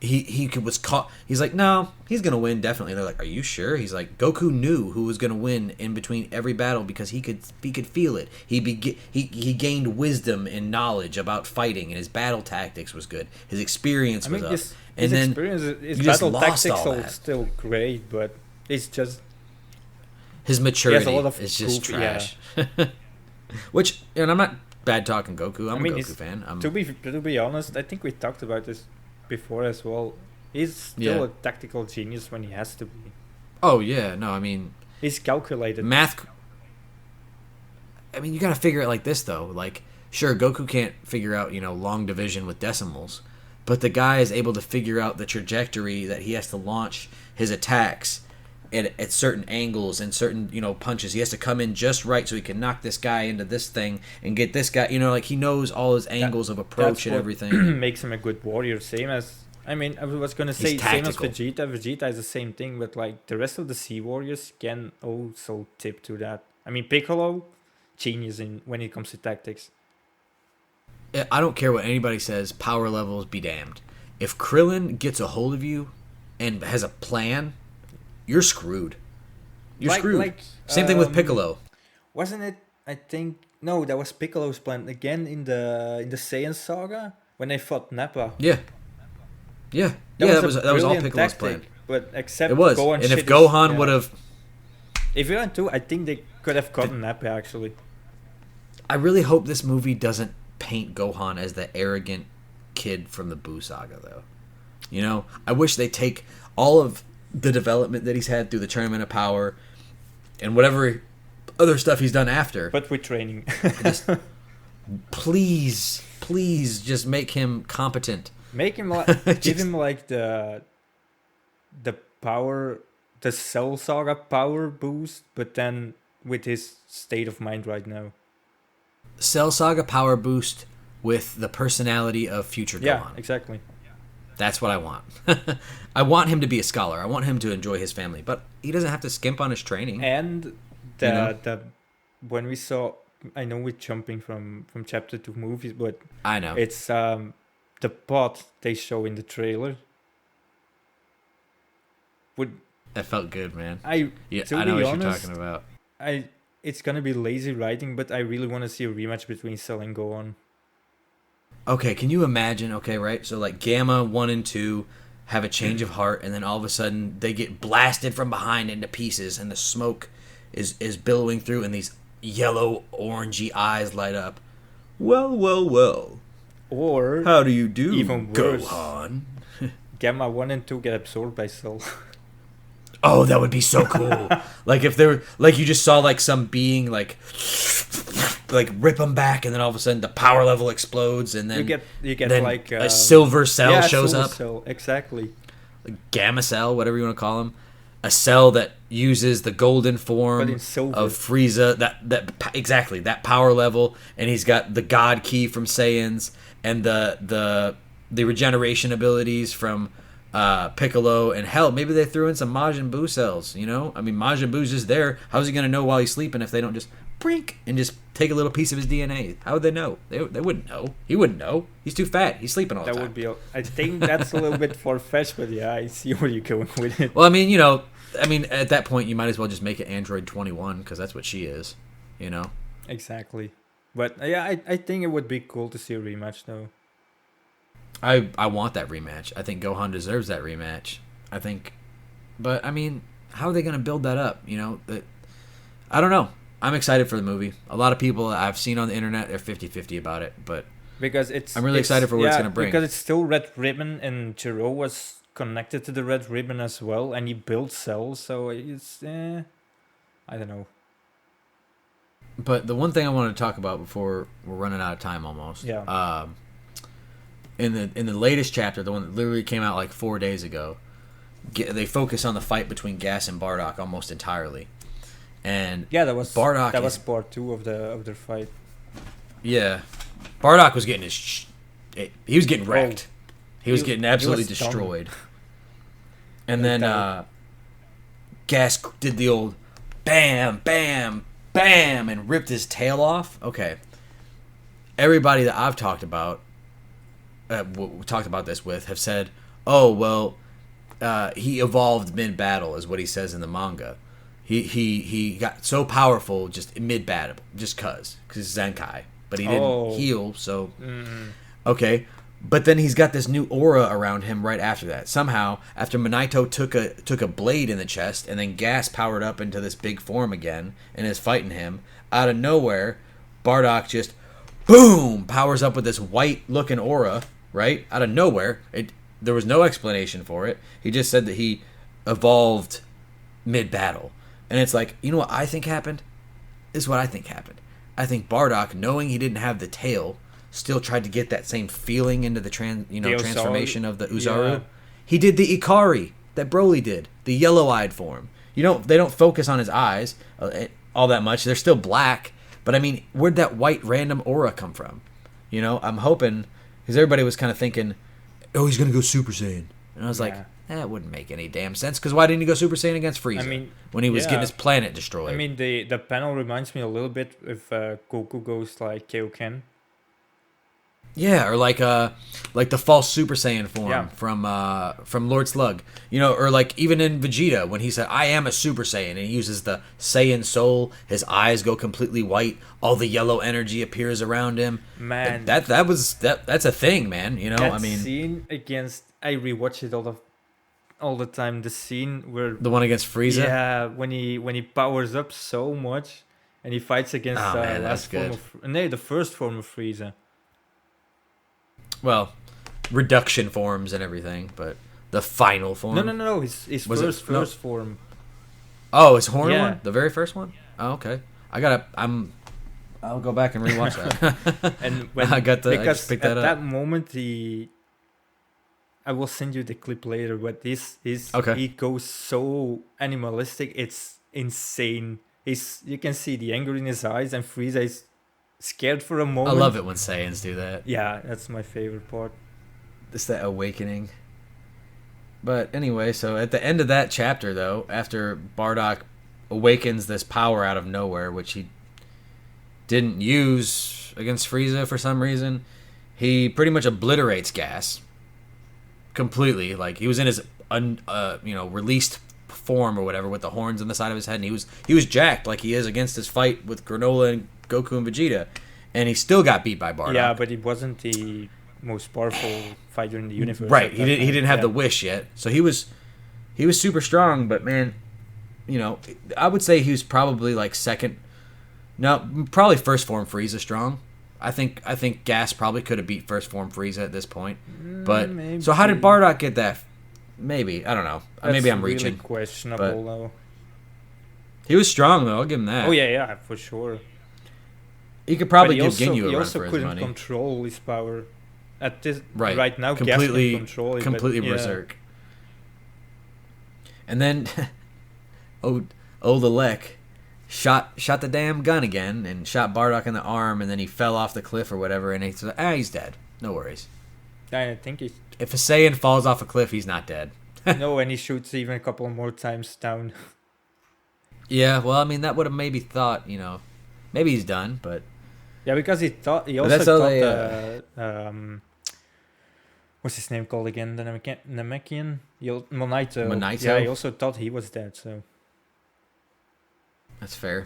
He was caught. He's like, no, he's going to win, definitely. And they're like, are you sure? He's like, Goku knew who was going to win in between every battle because he could feel it. He gained wisdom and knowledge about fighting, and his battle tactics was good. His experience was up. His then experience, his you just battle lost tactics all are that. still great, but it's just His maturity He has a lot of is just goofy- trash. Which, and I'm not bad talking Goku. I'm I mean, a he's- Goku fan. to be honest. I think we talked about this before as well. He's still Yeah. a tactical genius when he has to be. Oh yeah, no, I mean He's calculated. math. I mean, you gotta figure it like this though. Like, sure, Goku can't figure out long division with decimals, but the guy is able to figure out the trajectory that he has to launch his attacks at certain angles and certain punches. He has to come in just right so he can knock this guy into this thing and get this guy. Like he knows all his angles of approach That's and what everything. makes him a good warrior. Same as I was gonna He's say same as tactical. Vegeta. Vegeta is the same thing, but like the rest of the Sea Warriors can also tip to that. I mean, Piccolo, genius when it comes to tactics. I don't care what anybody says. Power levels be damned. If Krillin gets a hold of you and has a plan, you're screwed. You're screwed. Same thing with Piccolo. Wasn't it? I think no, that was Piccolo's plan again in the Saiyan saga when they fought Nappa. Yeah. That was all brilliant Piccolo's tactic, plan. But except It was. Gohan And if shit Gohan is, would have... if you want to, I think they could have gotten Nappa actually. I really hope this movie doesn't paint Gohan as the arrogant kid from the Buu saga, though. I wish they take all of the development that he's had through the Tournament of Power and whatever other stuff he's done after. But with training. Please just make him competent. Make him give him like the power, the Cell Saga power boost, but then with his state of mind right now. Cell Saga power boost with the personality of future Yeah, Gohan. exactly. That's what I want. I want him to be a scholar. I want him to enjoy his family, but he doesn't have to skimp on his training. And when we saw, I know we're jumping from chapter to movies, but I know. it's the pot they show in the trailer. That felt good, man. To I know be what honest, you're talking about. It's gonna be lazy writing, but I really want to see a rematch between Cell and Gohan. Okay, can you imagine? Okay, right? So like Gamma 1 and 2 have a change of heart, and then all of a sudden they get blasted from behind into pieces, and the smoke is billowing through, and these yellow orangey eyes light up. Well. Or how do you do, even worse, Gohan? Gamma 1 and 2 get absorbed by Cell. Oh, that would be so cool. Like if there, like you just saw like some being like rip them back, and then all of a sudden the power level explodes, and then you get then like a silver cell shows silver up. Cell, exactly. A gamma cell, whatever you want to call them. A cell that uses the golden form of Frieza. Exactly that power level, and he's got the God Key from Saiyans and the regeneration abilities from Piccolo, and hell, maybe they threw in some Majin Buu cells, you know? I mean, Majin Buu's just there. How's he going to know while he's sleeping if they don't just brink and just take a little piece of his DNA? How would they know? They wouldn't know. He wouldn't know. He's too fat. He's sleeping all the time. I think that's a little bit far-fetched, but yeah, I see where you're going with it. Well, I mean, you know, at that point, you might as well just make it Android 21, because that's what she is, you know? Exactly. But yeah, I think it would be cool to see a rematch, though. I want that rematch. I think Gohan deserves that rematch. But I mean, how are they going to build that up? You know, I don't know. I'm excited for the movie. A lot of people I've seen on the internet are 50-50 about it, but because I'm really excited for what it's going to bring. Because it's still Red Ribbon, and Jiro was connected to the Red Ribbon as well, and he built cells, so it's I don't know. But the one thing I wanted to talk about before we're running out of time almost. Yeah. In the latest chapter, the one that literally came out like 4 days ago, they focus on the fight between Gas and Bardock almost entirely. And yeah, that was Bardock. That was part 2 of their fight. Yeah, Bardock was getting he was getting wrecked. He was getting absolutely destroyed. And then Gas did the old bam, bam, bam, and ripped his tail off. Okay, everybody that I've talked about this with have said, oh well, he evolved mid battle is what he says in the manga. He got so powerful just mid battle just cause he's Zenkai, but he didn't heal. So okay, but then he's got this new aura around him right after that. Somehow after Minato took a blade in the chest, and then Gas powered up into this big form again and is fighting him out of nowhere. Bardock just boom powers up with this white looking aura. Right? Out of nowhere. There was no explanation for it. He just said that he evolved mid-battle. And it's like, you know what I think happened? This is what I think happened. I think Bardock, knowing he didn't have the tail, still tried to get that same feeling into the transformation of the Uzaru. Yeah. He did the Ikari that Broly did. The yellow-eyed form. They don't focus on his eyes all that much. They're still black. But I mean, where'd that white random aura come from? You know, I'm hoping... Because everybody was kind of thinking, oh, he's going to go Super Saiyan. And I was like, that wouldn't make any damn sense. Because why didn't he go Super Saiyan against Frieza when he was getting his planet destroyed? I mean, the panel reminds me a little bit if Goku goes like Kaioken. Yeah, or like the false Super Saiyan form from Lord Slug. You know, or like even in Vegeta when he said, I am a Super Saiyan, and he uses the Saiyan soul, his eyes go completely white, all the yellow energy appears around him. Man, that's a thing, man. You know, that scene against, I rewatch it all the time. The scene where the one against Frieza. Yeah, when he powers up so much and he fights against the first form of Frieza. Well, reduction forms and everything, but the final form. No. His first form. Oh, his horn one, the very first one. Oh, okay. I'll go back and rewatch that. And when I picked that up. That moment I will send you the clip later, but he goes so animalistic, it's insane. You can see the anger in his eyes, and Frieza is scared for a moment. I love it when Saiyans do that. Yeah, that's my favorite part. It's that awakening. But anyway, so at the end of that chapter, though, after Bardock awakens this power out of nowhere, which he didn't use against Frieza for some reason, he pretty much obliterates Gas completely. Like, he was in his released form or whatever with the horns on the side of his head, and he was jacked like he is against his fight with Granola and Goku and Vegeta, and he still got beat by Bardock. Yeah, but he wasn't the most powerful fighter in the universe. Right, he didn't have the wish yet, so he was super strong. But man, I would say he was probably like second. No, probably first form Frieza strong. I think Gas probably could have beat first form Frieza at this point. But Maybe. so how did Bardock get that? Maybe, I don't know. Maybe I'm really reaching. Questionable though. He was strong though. I'll give him that. Oh yeah, for sure. He could probably But give Ginyu a run for his money. He also couldn't control his power at this right now. Completely Gas can control it, completely but, berserk. And then, Olalek shot the damn gun again and shot Bardock in the arm, and then he fell off the cliff or whatever, and he's dead. No worries. I think he's... If a Saiyan falls off a cliff, he's not dead. No, and he shoots even a couple more times down. Yeah, well, I mean, that would have maybe thought, maybe he's done, but... Yeah, because he also thought... what's his name called again? The Namekian? Monito. Yeah, he also thought he was dead, so... That's fair.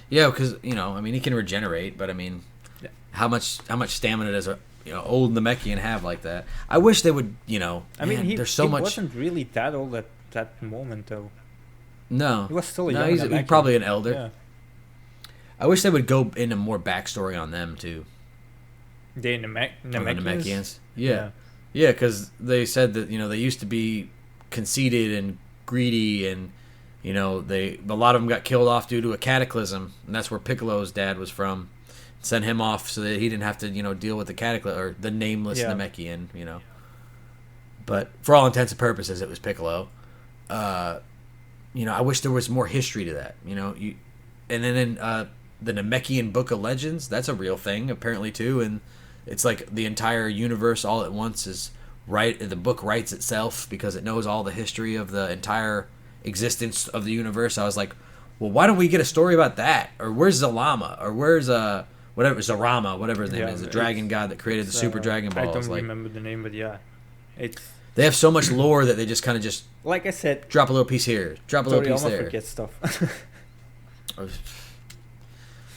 Yeah, because, I mean, he can regenerate, but, I mean, yeah. How much stamina does a old Namekian have like that? I wish they would, I mean, there's so much... He wasn't really that old at that moment, though. No. He was still a young he's probably an elder. Yeah. I wish they would go into more backstory on them, too. The Namekians? Yeah. Yeah, because they said that, they used to be conceited and greedy, and, a lot of them got killed off due to a cataclysm, and that's where Piccolo's dad was from. Sent him off so that he didn't have to, deal with the cataclysm, or the nameless Namekian, But for all intents and purposes, it was Piccolo. I wish there was more history to that, And then in the Namekian Book of Legends, that's a real thing, apparently, too, and it's like the entire universe all at once is right. The book writes itself because it knows all the history of the entire existence of the universe. I was like, well, why don't we get a story about that? Or where's Zalama? Or where's Zarama, whatever his name is, the dragon god that created the Super Dragon Balls. I don't remember the name, but yeah, they have so much lore that they just kind of just, like I said, drop a little piece here, drop a little piece there. Forget stuff.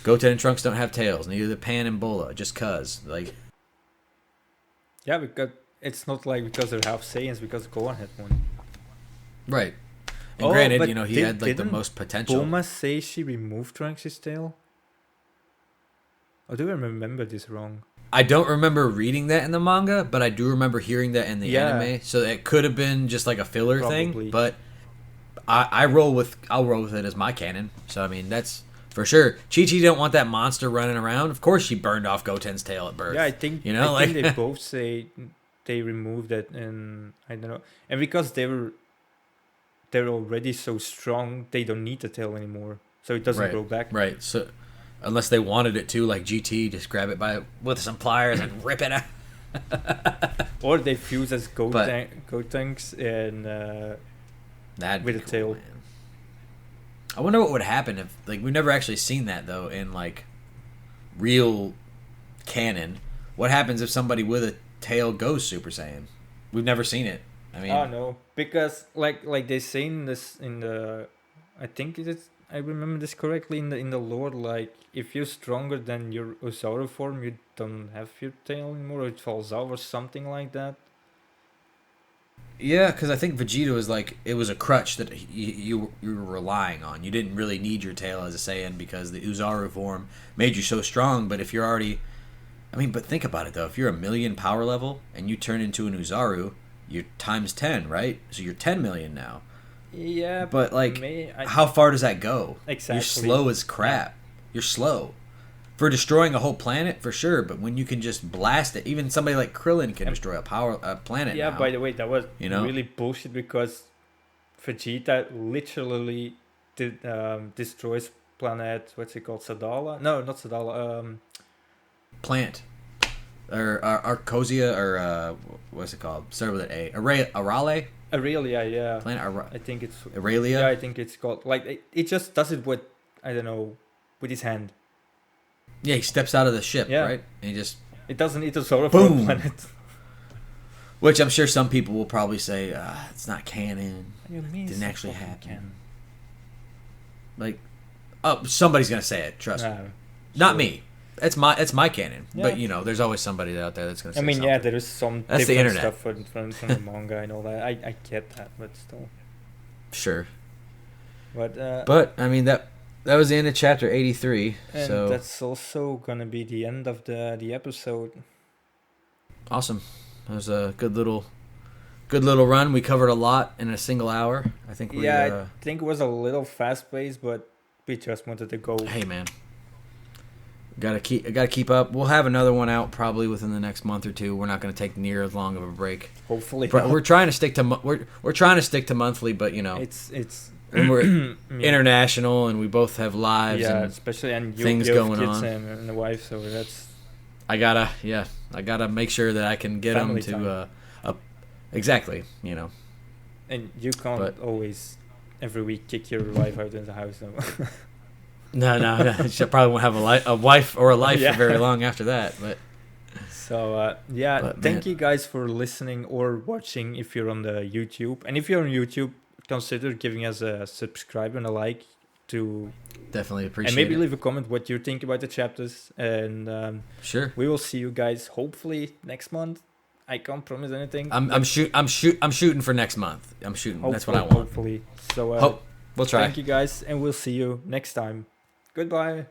Goten and Trunks don't have tails, neither do Pan and Bulla, just cuz. Yeah, because it's not like because they're half Saiyans, because Gohan had one. Right. And granted, he had the most potential. Bulma say she removed Trunks' tail? Or do I remember this wrong? I don't remember reading that in the manga, but I do remember hearing that in the anime. So it could have been just like a filler thing, but I'll roll with it as my canon. So I mean, that's for sure. Chi-Chi don't want that monster running around. Of course, she burned off Goten's tail at birth. Yeah, I think they both say they removed it, and I don't know. And because they're already so strong, they don't need the tail anymore, so it doesn't grow back. Right. So unless they wanted it to, like GT, just grab it with some pliers and rip it out. Or they fuse as Gotenks and with a tail. Man. I wonder what would happen if, like, we've never actually seen that though in like real canon. What happens if somebody with a tail goes Super Saiyan? We've never seen it. I mean, oh no, because like they say in this I think I remember this correctly in the lore, like if you're stronger than your Osaru form, you don't have your tail anymore, or it falls out or something like that. Yeah, because I think Vegeta was like, it was a crutch that you were relying on. You didn't really need your tail as a Saiyan because the Uzaru form made you so strong. But if you're already, but think about it though. If you're 1,000,000 power level and you turn into an Uzaru, you're times 10, right? So you're 10 million now. Yeah, but like, how far does that go? Exactly. You're slow as crap. You're slow. For destroying a whole planet, for sure, but when you can just blast it, even somebody like Krillin can destroy a planet. Yeah, now. By the way, that was really bullshit, because Vegeta literally destroys planet. What's it called? Sadala? No, not Sadala. Plant. Or Arcosia, or what's it called? Start with an A. Arale? Aurelia, yeah. Planet I think it's Aurelia. Yeah, I think it's called. Like it just does it with, I don't know, with his hand. Yeah, he steps out of the ship, right? And he just... It doesn't eat a solar form planet. Which I'm sure some people will probably say, it's not canon. It didn't actually happen. Like, somebody's going to say it, trust me. Not me. It's my canon. Yeah. But, there's always somebody out there that's going to say something. Yeah, there is some that's different the internet. Stuff from the manga and all that. I get that, but still. Sure. But I mean that was the end of chapter 83. And so that's also gonna be the end of the episode. Awesome. That was a good little run. We covered a lot in a single hour. I think I think it was a little fast paced, but we just wanted to go. Hey man. Gotta keep up. We'll have another one out probably within the next month or two. We're not gonna take near as long of a break. Hopefully. We're trying to stick to we're trying to stick to monthly, but you know it's and we're international and we both have lives and especially and things you have going kids on. and a wife, so that's I gotta make sure that I can get them to exactly, you know. And you can't always every week kick your wife out of the house. So. No. She probably won't have a wife or a life for very long after that. But so thank you guys for listening or watching if you're on the YouTube. And if you're on YouTube, consider giving us a subscribe and a like to definitely appreciate and maybe it. leave a comment what you think about the chapters. And sure, we will see you guys hopefully next month. I can't promise anything. I'm shooting for next month. I'm shooting. That's what I want. Hopefully. So we'll try. Thank you guys, and we'll see you next time. Goodbye.